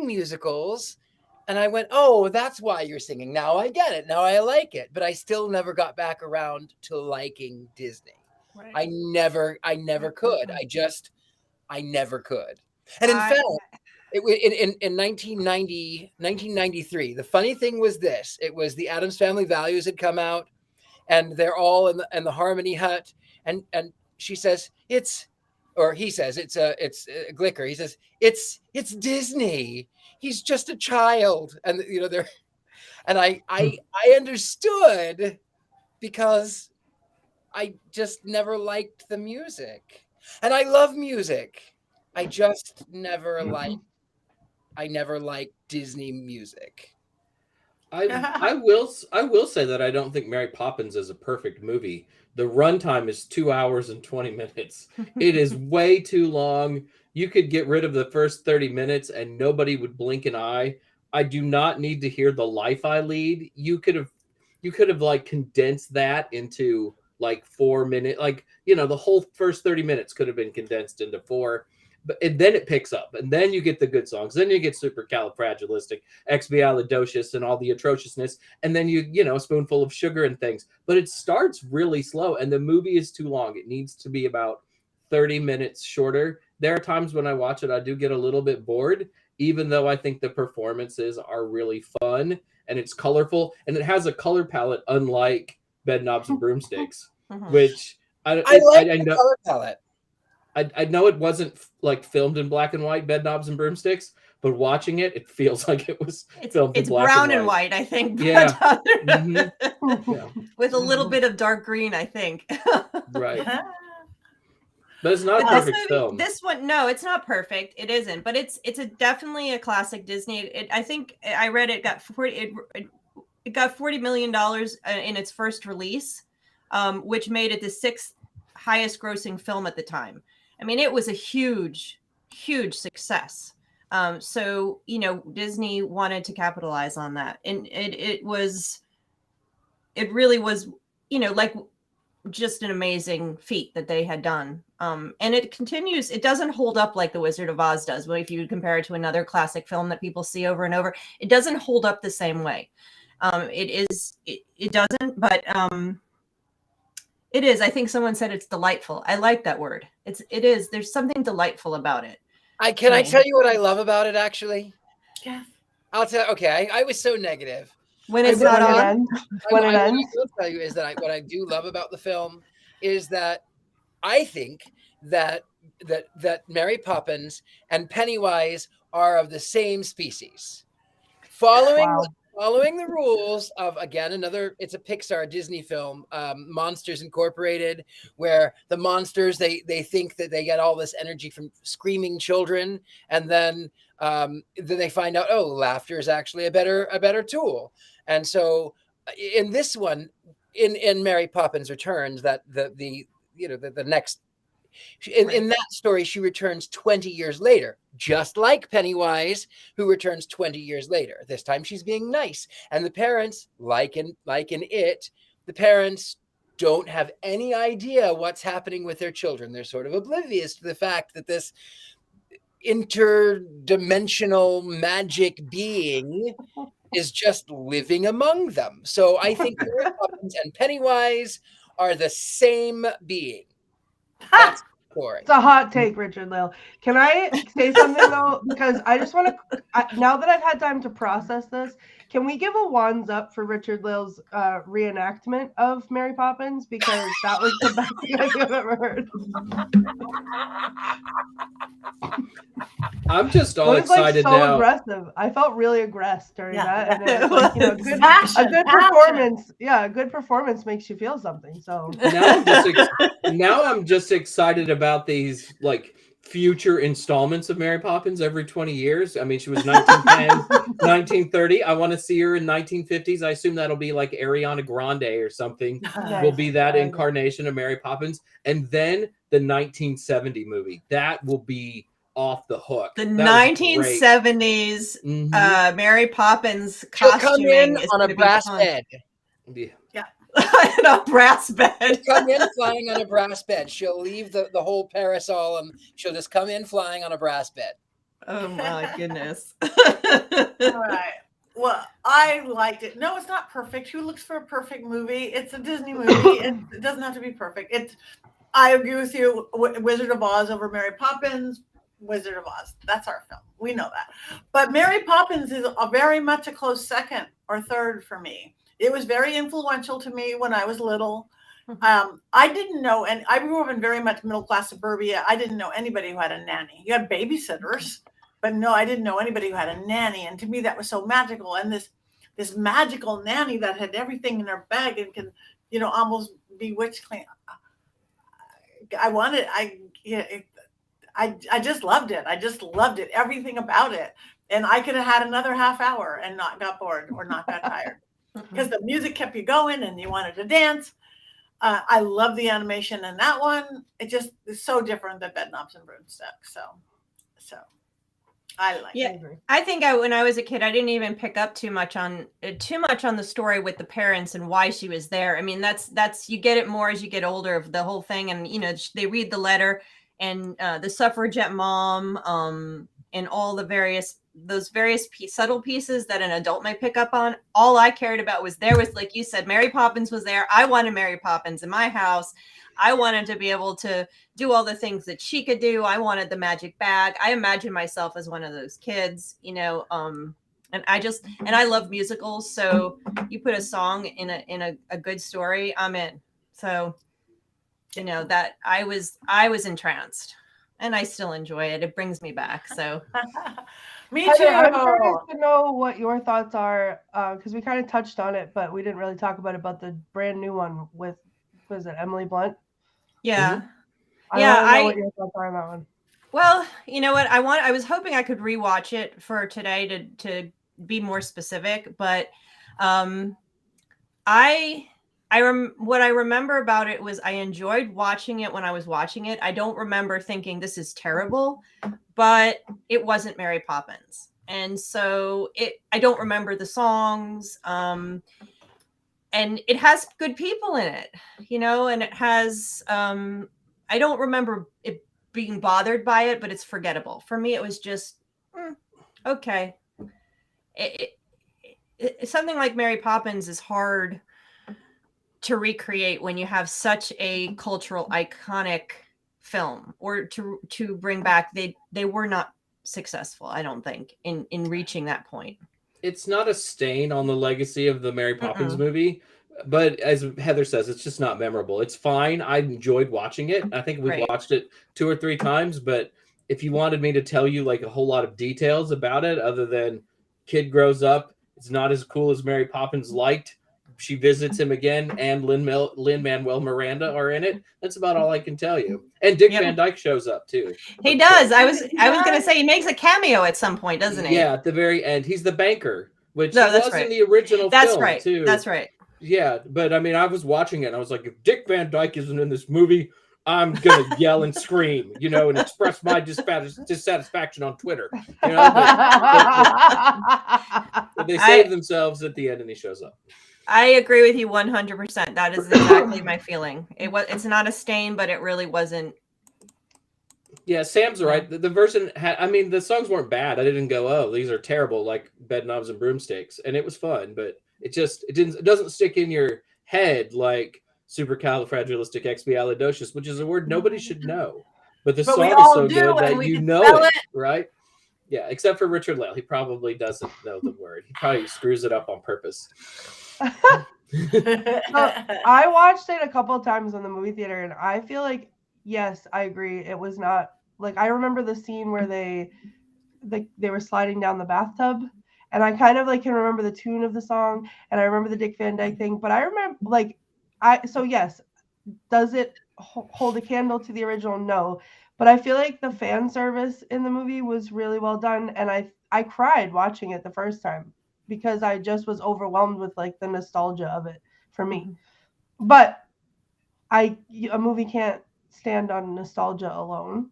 musicals, and I went, oh, that's why you're singing. Now I get it. Now I like it. But I still never got back around to liking Disney. Right. I never could. I never could. And in fact, in 1993, the funny thing was this: it was the Addams Family Values had come out, and they're all in the Harmony Hut, and she says he says it's Glicker. He says it's Disney. He's just a child, and they're, and I understood, because I just never liked the music, and I love music. I just never liked Disney music. I will say that I don't think Mary Poppins is a perfect movie. The runtime is 2 hours and 20 minutes. It is way too long. You could get rid of the first 30 minutes and nobody would blink an eye. I do not need to hear the life I lead. You could have like condensed that into like 4 minutes. Like, the whole first 30 minutes could have been condensed into 4. And then it picks up, and then you get the good songs. Then you get supercalifragilisticexpialidocious and all the atrociousness, and then a spoonful of sugar and things. But it starts really slow, and the movie is too long. It needs to be about 30 minutes shorter. There are times when I watch it, I do get a little bit bored, even though I think the performances are really fun and it's colorful, and it has a color palette unlike Bedknobs and Broomsticks, which I like the know. color palette. I know it wasn't like filmed in black and white, Bedknobs and Broomsticks, but watching it, it feels like it was filmed in black brown and white. I think. Yeah. Yeah. With a little bit of dark green, I think. Right. But it's not a perfect film. This one, no, it's not perfect. It isn't, but it's definitely a classic Disney. I think I read it got $40 million in its first release, which made it the 6th highest grossing film at the time. I mean, it was a huge, huge success. So, Disney wanted to capitalize on that. And it really was, like just an amazing feat that they had done. And it continues. It doesn't hold up like The Wizard of Oz does. Well, if you compare it to another classic film that people see over and over, it doesn't hold up the same way. It doesn't, but it is. I think someone said it's delightful. I like that word. It is. There's something delightful about it. I tell you what I love about it, actually? Yeah. I'll tell. Okay, I was so negative. When it's not on. When it ends. What I will tell you is that what I do love about the film is that I think that Mary Poppins and Pennywise are of the same species, following the rules of, again, it's a Pixar Disney film, Monsters Incorporated, where the monsters, they think that they get all this energy from screaming children, and then they find out, laughter is actually a better tool. And so in this one, in Mary Poppins Returns, that the next, in that story, she returns 20 years later, just like Pennywise, who returns 20 years later. This time she's being nice. And the parents, like in It, the parents don't have any idea what's happening with their children. They're sort of oblivious to the fact that this interdimensional magic being is just living among them. So I think Mary Poppins and Pennywise are the same being. That's story. It's a hot take, Richard-Lael. Can I say something though? Because I just want to, now that I've had time to process this, can we give a wands up for Richard-Lael's reenactment of Mary Poppins? Because that was the best thing I've ever heard. I'm just all excited so now. Aggressive. I felt really aggressive during that, and it was like, a good performance. Yeah, a good performance makes you feel something. So now I'm just excited about these like future installments of Mary Poppins every 20 years. I mean, she was 1910, 1930. I want to see her in 1950s. I assume that'll be like Ariana Grande or something. Will be that incarnation of Mary Poppins, and then the 1970 movie that will be off the hook. The 1970s Mary Poppins costuming is on a brass bed. Yeah. On a brass bed. She'll come in flying on a brass bed. She'll leave the whole parasol and she'll just come in flying on a brass bed. Oh my goodness. All right. Well, I liked it. No, it's not perfect. Who looks for a perfect movie? It's a Disney movie. It doesn't have to be perfect. I agree with you. Wizard of Oz over Mary Poppins. Wizard of Oz. That's our film. We know that. But Mary Poppins is very much a close second or third for me. It was very influential to me when I was little. I didn't know, and I grew up in very much middle-class suburbia. I didn't know anybody who had a nanny. You had babysitters, but no, I didn't know anybody who had a nanny. And to me, that was so magical. And this magical nanny that had everything in her bag and can, almost bewitch clean. I just loved it. I just loved it. Everything about it. And I could have had another half hour and not got bored or not got tired because the music kept you going and you wanted to dance. I love the animation in that one. It just is so different than Bedknobs and Broomsticks. So I like it. I think when I was a kid, I didn't even pick up too much on the story with the parents and why she was there. I mean, that's you get it more as you get older of the whole thing. And, they read the letter and the suffragette mom and all those various subtle pieces that an adult might pick up on. All I cared about was like you said, Mary Poppins was there. I wanted Mary Poppins in my house. I wanted to be able to do all the things that she could do. I wanted the magic bag. I imagined myself as one of those kids, and I love musicals. So you put a song in a good story, I'm in. So, that I was entranced and I still enjoy it. It brings me back. So me too. I'm curious to know what your thoughts are, because we kind of touched on it, but we didn't really talk about the brand new one with, was it Emily Blunt? Yeah. I don't know what your thoughts are on that one. Well, you know what? I was hoping I could rewatch it for today to be more specific, but what I remember about it was I enjoyed watching it when I was watching it. I don't remember thinking this is terrible, but it wasn't Mary Poppins. And so I don't remember the songs. And it has good people in it, and it has, I don't remember it being bothered by it, but it's forgettable. For me, it was just, okay. Something like Mary Poppins is hard to recreate when you have such a cultural iconic film, or to bring back. They were not successful, I don't think, in reaching that point. It's not a stain on the legacy of the Mary Poppins movie, but as Heather says, it's just not memorable. It's fine. I enjoyed watching it. I think we've watched it 2 or 3 times, but if you wanted me to tell you like a whole lot of details about it, other than kid grows up, it's not as cool as Mary Poppins liked, she visits him again, and Lin-Manuel Miranda are in it. That's about all I can tell you. And Dick Van Dyke shows up too. He does. I was going to say he makes a cameo at some point, doesn't he? Yeah, at the very end. He's the banker, which was in the original film too. That's right. Yeah, but I mean, I was watching it and I was like, if Dick Van Dyke isn't in this movie, I'm going to yell and scream, and express my dissatisfaction on Twitter. But they save themselves at the end and he shows up. I agree with you 100%. That is exactly my feeling. It's not a stain, but it really wasn't. Yeah, Sam's right. The version the songs weren't bad. I didn't go, oh, these are terrible, like Bedknobs and Broomsticks. And it was fun, but it doesn't stick in your head like supercalifragilisticexpialidocious, which is a word nobody should know. But the song is so good that you know it, right? Yeah, except for Richard-Lael. He probably doesn't know the word. He probably screws it up on purpose. I watched it a couple of times in the movie theater, and I feel like, yes, I agree. It was not like, I remember the scene where they were sliding down the bathtub, and I kind of like can remember the tune of the song, and I remember the Dick Van Dyke thing. But I remember yes, does it hold a candle to the original? No, but I feel like the fan service in the movie was really well done, and I cried watching it the first time, because I just was overwhelmed with like the nostalgia of it for me. But a movie can't stand on nostalgia alone.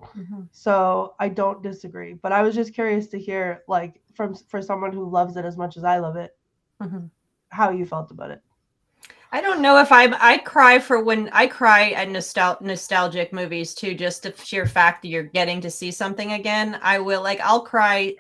So I don't disagree, but I was just curious to hear, like, for someone who loves it as much as I love it, how you felt about it. I don't know if I cry when I cry at nostalgic movies too, just the sheer fact that you're getting to see something again. I'll cry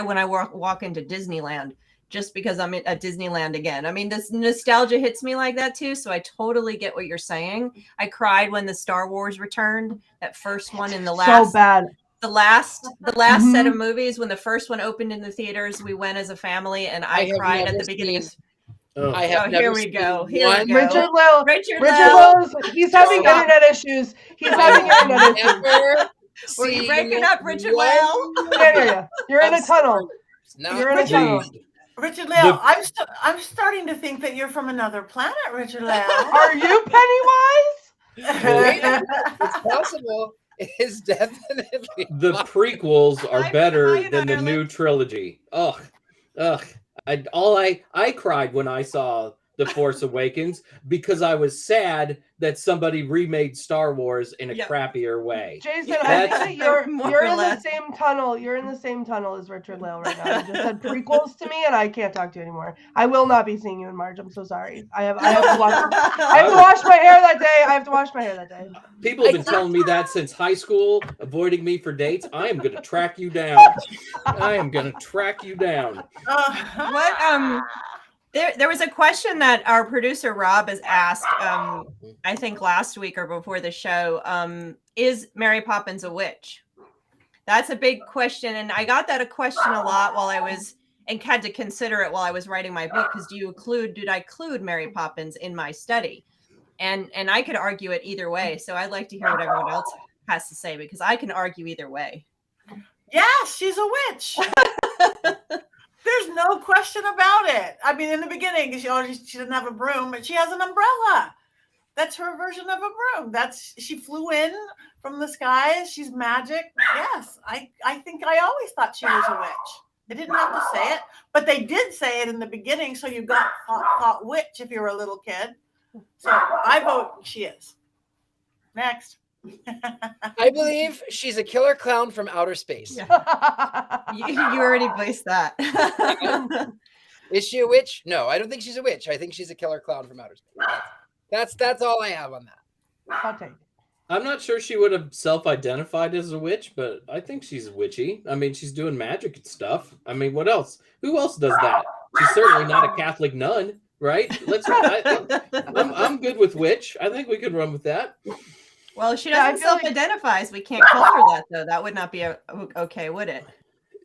when I walk into Disneyland, just because I'm at Disneyland again. I mean, this nostalgia hits me like that too. So I totally get what you're saying. I cried when the Star Wars returned, that first one in the last. So bad. The last set of movies, when the first one opened in the theaters, we went as a family, and I have cried at never the beginning. seen- Oh. I have Oh, never here we seen go. Here one- we go. Richard-Lael. Richard-Lael. He's having Stop. internet issues. He's I having have internet issues. never Were you seen breaking up, one Richard-Lael? Can't hear you. You're in a of Star tunnel. Wars. Not You're in a Richard- tunnel. Richard-Lael, I'm starting to think that you're from another planet, Richard-Lael. Are you Pennywise? It's possible. It is definitely The not. prequels are I better cried than the on new trilogy. Ugh. I cried when I saw The Force Awakens because I was sad that somebody remade Star Wars in a Yep. crappier way. Jason, I think That's- that you're More you're or in the less. same tunnel. You're in the same tunnel as Richard-Lael right now. You just said prequels to me, and I can't talk to you anymore. I will not be seeing you in March. I'm so sorry. I have to wash my hair that day. People have been telling me that since high school, avoiding me for dates. I am going to track you down. What there was a question that our producer Rob has asked, I think last week or before the show. Is Mary Poppins a witch? That's a big question, and I got that a question a lot while I was and had to consider it while I was writing my book. Because did I include Mary Poppins in my study? And I could argue it either way. So I'd like to hear what everyone else has to say, because I can argue either way. Yes, she's a witch. There's no question about it. I mean, in the beginning, she doesn't have a broom, but she has an umbrella. That's her version of a broom. She flew in from the skies. She's magic. Yes, I think I always thought she was a witch. They didn't have to say it, but they did say it in the beginning. So you got thought witch if you were a little kid. So I vote she is. Next. I believe she's a killer clown from outer space. Yeah. You already voiced that. Is she a witch? No, I don't think she's a witch. I think she's a killer clown from outer space. That's all I have on that. I'll take it. I'm not sure she would have self-identified as a witch, but I think she's witchy. I mean, she's doing magic and stuff. I mean, what else? Who else does that? She's certainly not a Catholic nun, right? I'm good with witch. I think we could run with that. Well, she Yeah, I doesn't feel like- self-identify, so we can't call her that, though. That would not be okay, would it?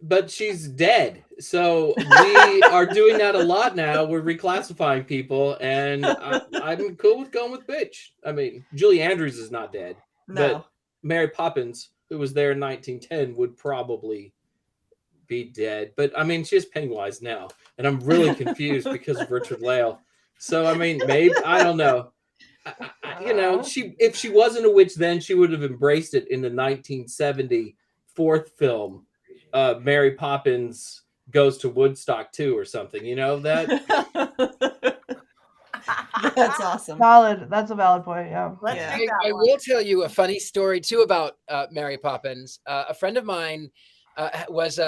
But she's dead. So we are doing that a lot now. We're reclassifying people, and I'm cool with going with bitch. I mean, Julie Andrews is not dead, No. but Mary Poppins, who was there in 1910, would probably be dead. But I mean, she's Pennywise now, and I'm really confused because of Richard-Lael. So I mean, maybe I don't know. If she wasn't a witch then, she would have embraced it in the 1970 fourth film. Mary Poppins Goes to Woodstock 2 or something, that That's awesome. Valid. That's a valid point. Yeah. Let's Yeah. take that I one. will tell you a funny story too about Mary Poppins. A friend of mine was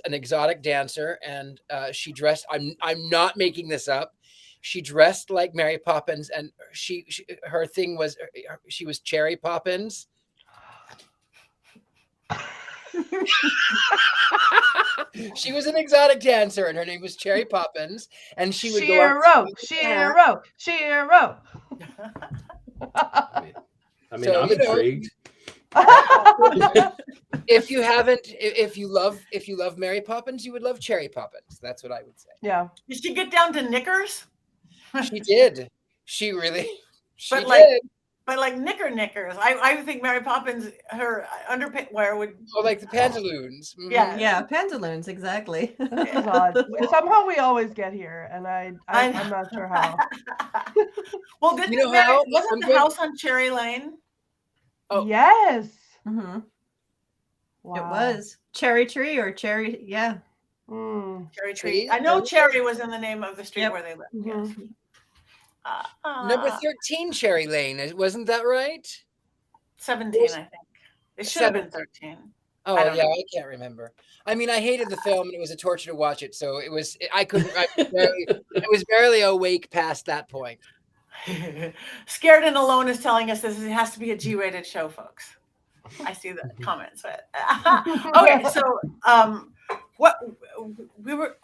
an exotic dancer, and she dressed. I'm not making this up. She dressed like Mary Poppins, and her thing was she was Cherry Poppins. She was an exotic dancer, and her name was Cherry Poppins, and she would go out. Shiro. I mean, So, I'm intrigued. If you love Mary Poppins, you would love Cherry Poppins. That's what I would say. Yeah. Did she get down to knickers? She did. She really. She But like- did. But like knickers. I would think Mary Poppins, her underwear would. Oh, like the pantaloons. Mhm. Yeah. Yeah, pantaloons, exactly. This is odd. Somehow we always get here, and I'm not sure how. Well, didn't You know how? wasn't I'm the good- house on Cherry Lane? Oh. Yes. hmm Wow. It was cherry tree or cherry. Yeah. Mm. Cherry Tree? Tree. I know Cherry was in the name of the street Yep. where they lived. Mhm. Yes. Number 13, Cherry Lane. Wasn't that right? 17, I think. It should have been 13. Oh, I don't yeah, know. I can't remember. I mean, I hated the film, and it was a torture to watch it. So it was. I couldn't. I was barely awake past that point. Scared and Alone is telling us it has to be a G-rated show, folks. I see the comments. But okay, so what we were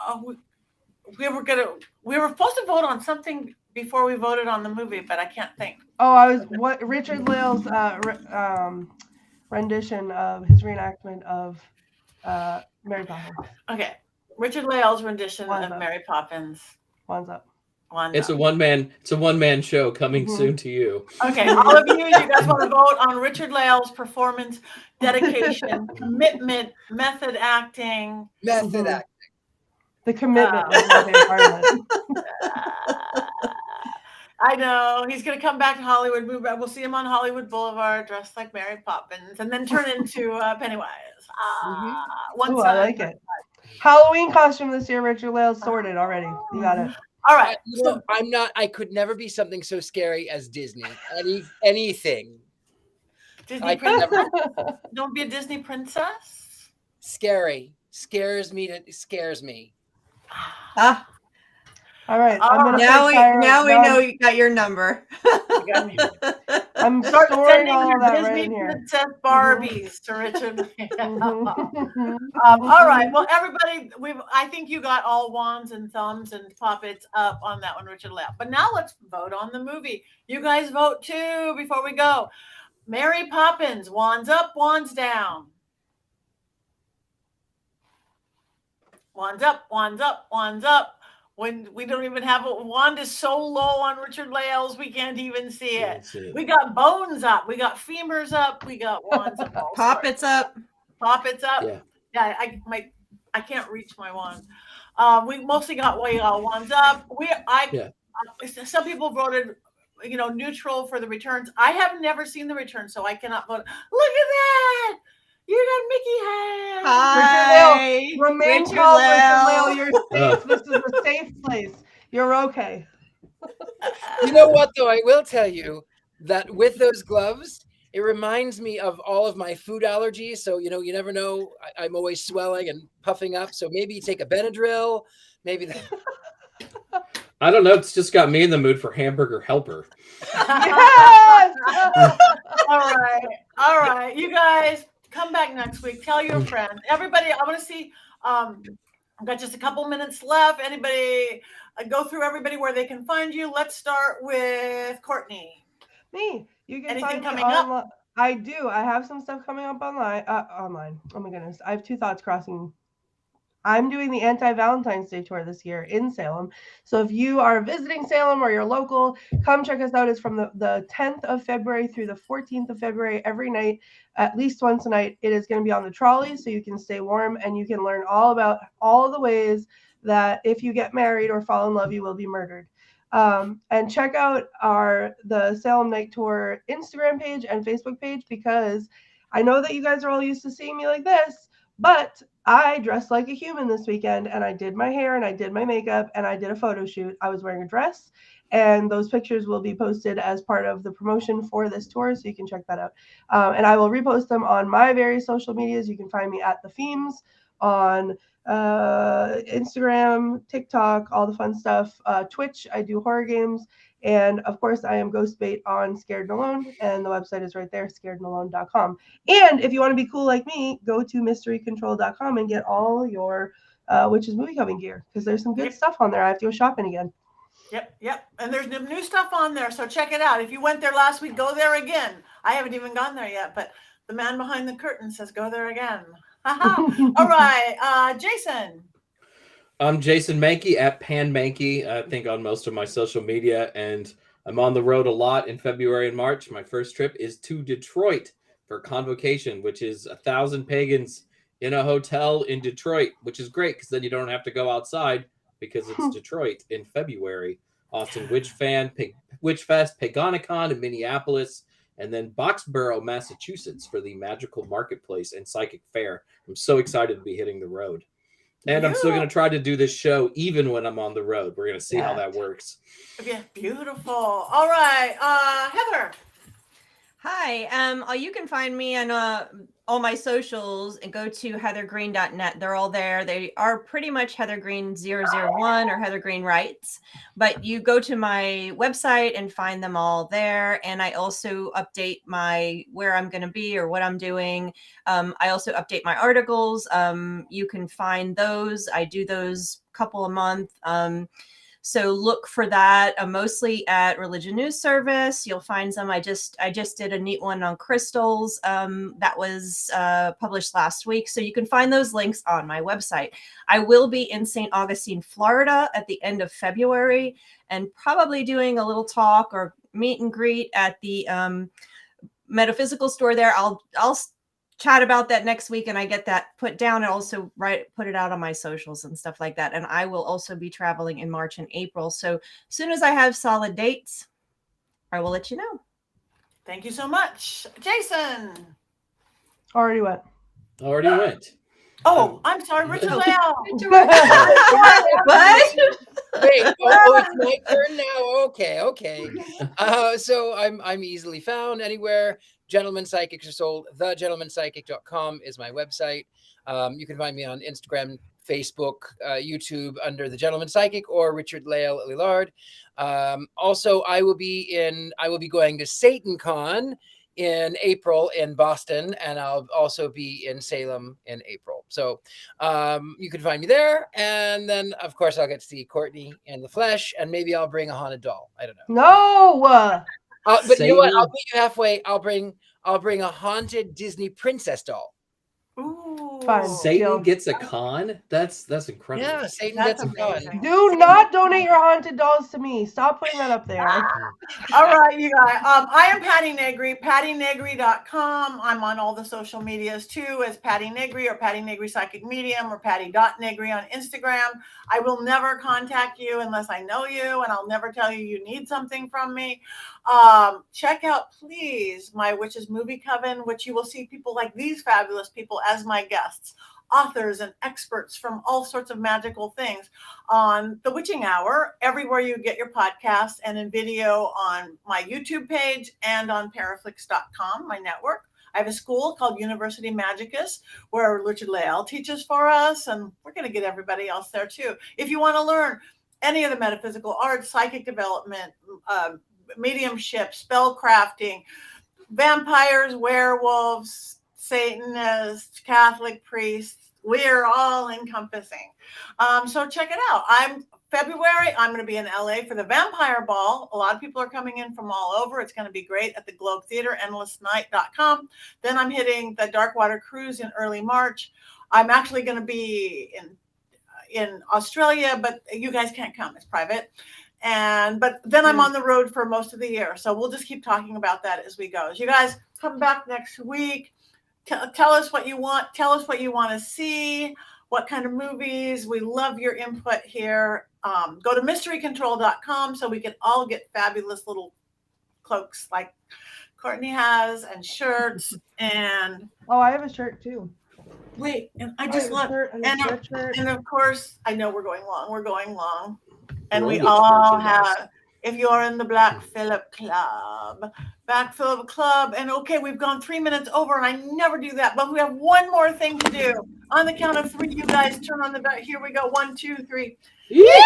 supposed to vote on something before we voted on the movie, but I can't think. Oh, Richard-Lael's rendition of his reenactment of Mary Poppins. Okay. Richard-Lael's rendition Wands of up. Mary Poppins. Wands up. Wands It's up. a one-man show coming Mhm. soon to you. Okay, all of you guys want to vote on Richard-Lael's performance, dedication, commitment, method acting. Method Mhm. act. The commitment was my favorite part of it. I know he's going to come back to Hollywood. Move back. We'll see him on Hollywood Boulevard, dressed like Mary Poppins, and then turn into Pennywise. One Ooh, I side. like it. Halloween costume this year, Richard-Lael sorted already. You got it. All right. I'm not. I could never be something so scary as Disney. Anything. Disney I could princess. never. Don't be a Disney princess. Scary. Scares me. Scares me. Ah, All right. All I'm gonna now say we know you got your number. I'm Start storing sending all your that Disney right in here. princess Barbies to Richard. Mhm. All right. Well, everybody, I think you got all wands and thumbs and puppets up on that one, Richard-Lael. But now let's vote on the movie. You guys vote too before we go. Mary Poppins, wands up, wands down. Wands up, wands up, wands up. When we don't even have a wand is so low on Richard-Lael's, we can't even see it. We got bones up, we got femurs up, we got wands up. Poppets up. Poppets up. Yeah. I can't reach my wand. We mostly got wands up. Some people voted, neutral for the returns. I have never seen the return, so I cannot vote. Look at that! You got Mickey head. Hi, Remain calm, Richard-Lael. Richard-Lael. You're safe. This is a safe place. You're okay. You know what, though? I will tell you that with those gloves, it reminds me of all of my food allergies. So, you never know. I'm always swelling and puffing up. So maybe take a Benadryl. Maybe I don't know. It's just got me in the mood for hamburger helper. Yes! All right. You guys come back next week. Tell your friends. Everybody, I want to see. I've got just a couple minutes left. Anybody go through everybody where they can find you. Let's start with Courtney. Me. You can Anything find me coming up? online. I do. I have some stuff coming up online. Oh my goodness. I have two thoughts crossing. I'm doing the anti-Valentine's Day tour this year in Salem. So if you are visiting Salem or you're local, come check us out. It's from the 10th of February through the 14th of February every night, at least once a night. It is going to be on the trolley so you can stay warm and you can learn all about all of the ways that if you get married or fall in love, you will be murdered. And check out the Salem Night Tour Instagram page and Facebook page, because I know that you guys are all used to seeing me like this, but I dressed like a human this weekend, and I did my hair and I did my makeup and I did a photo shoot. I was wearing a dress, and those pictures will be posted as part of the promotion for this tour, so you can check that out. And I will repost them on my various social medias. You can find me at The Themes on Instagram, TikTok, all the fun stuff. Twitch, I do horror games. And of course, I am Ghostbait on Scared and Alone, and the website is right there, scaredandalone.com. And if you want to be cool like me, go to mysterycontrol.com and get all your Witches Movie Coven gear, because there's some good stuff on there. I have to go shopping again. Yep. And there's new stuff on there, so check it out. If you went there last week, go there again. I haven't even gone there yet, but the man behind the curtain says go there again. All right, Jason. I'm Jason Mankey at Pan Mankey, I think, on most of my social media, and I'm on the road a lot in February and March. My first trip is to Detroit for Convocation, which is 1,000 pagans in a hotel in Detroit, which is great because then you don't have to go outside because it's Detroit in February. Austin Witch Fest, Paganicon in Minneapolis, and then Boxborough, Massachusetts for the Magical Marketplace and Psychic Fair. I'm so excited to be hitting the road. And I'm still going to try to do this show even when I'm on the road. We're going to see how that works. Yeah, beautiful. All right, Heather. Hi. You can find me on all my socials and go to heathergreene.net. They're all there. They are pretty much Heather Greene 001 or Heather Greene Writes, but you go to my website and find them all there. And I also update where I'm going to be or what I'm doing. I also update my articles. You can find those. I do those couple a month. So look for that mostly at Religion News Service. You'll find some. I just did a neat one on crystals that was published last week. So you can find those links on my website. I will be in St. Augustine, Florida at the end of February, and probably doing a little talk or meet and greet at the metaphysical store there. I'll chat about that next week, and I get that put down and also put it out on my socials and stuff like that. And I will also be traveling in March and April. So as soon as I have solid dates, I will let you know. Thank you so much. Jason. Already went. Already went. Oh, I'm sorry, Richard-Lael. What? Wait, it's my turn now. Okay. So I'm easily found anywhere. Gentleman Psychics are sold. TheGentlemanPsychic.com is my website. You can find me on Instagram, Facebook, YouTube under The Gentleman Psychic or Richard-Lael Lillard. Also, I will be going to SatanCon in April in Boston, and I'll also be in Salem in April. So you can find me there. And then, of course, I'll get to see Courtney in the flesh, and maybe I'll bring a haunted doll. I don't know. No. But you know what? I'll meet you halfway. I'll bring a haunted Disney princess doll. Ooh. Fine. Satan gets a con? That's incredible. Yeah, Satan That's gets a con. amazing. Do not donate your haunted dolls to me. Stop putting that up there. All right, you guys. I am Patti Negri, PattiNegri.com. I'm on all the social medias too as Patti Negri or Patti Negri Psychic Medium or Patti.Negri on Instagram. I will never contact you unless I know you, and I'll never tell you you need something from me. Check out, please, my Witches Movie Coven, which you will see people like these fabulous people as my guests, authors and experts from all sorts of magical things on The Witching Hour, everywhere you get your podcasts, and in video on my YouTube page and on Paraflix.com, my network. I have a school called University Magicus where Richard-Lael teaches for us, and we're going to get everybody else there too. If you want to learn any of the metaphysical arts, psychic development, mediumship, spell crafting, vampires, werewolves, Satanists, Catholic priests, we're all encompassing. So check it out. February, I'm going to be in LA for the Vampire Ball. A lot of people are coming in from all over. It's going to be great at the Globe Theater, endlessnight.com. Then I'm hitting the Darkwater Cruise in early March. I'm actually going to be in Australia, but you guys can't come. It's private. But then I'm on the road for most of the year. So we'll just keep talking about that as we go. As you guys come back next week, tell us what you want. Tell us what you want to see, what kind of movies. We love your input here. Go to mysterycontrol.com so we can all get fabulous little cloaks like Courtney has, and shirts. And I have a shirt too. wait, and I just love shirt and of course, I know we're going long. And We'll we get to all merchandise. have, if you're in the Black Phillip Club, and okay, we've gone 3 minutes over, and I never do that, but we have one more thing to do. On the count of 3, you guys turn on the bell. Here we go. 1, 2, 3. Yeah.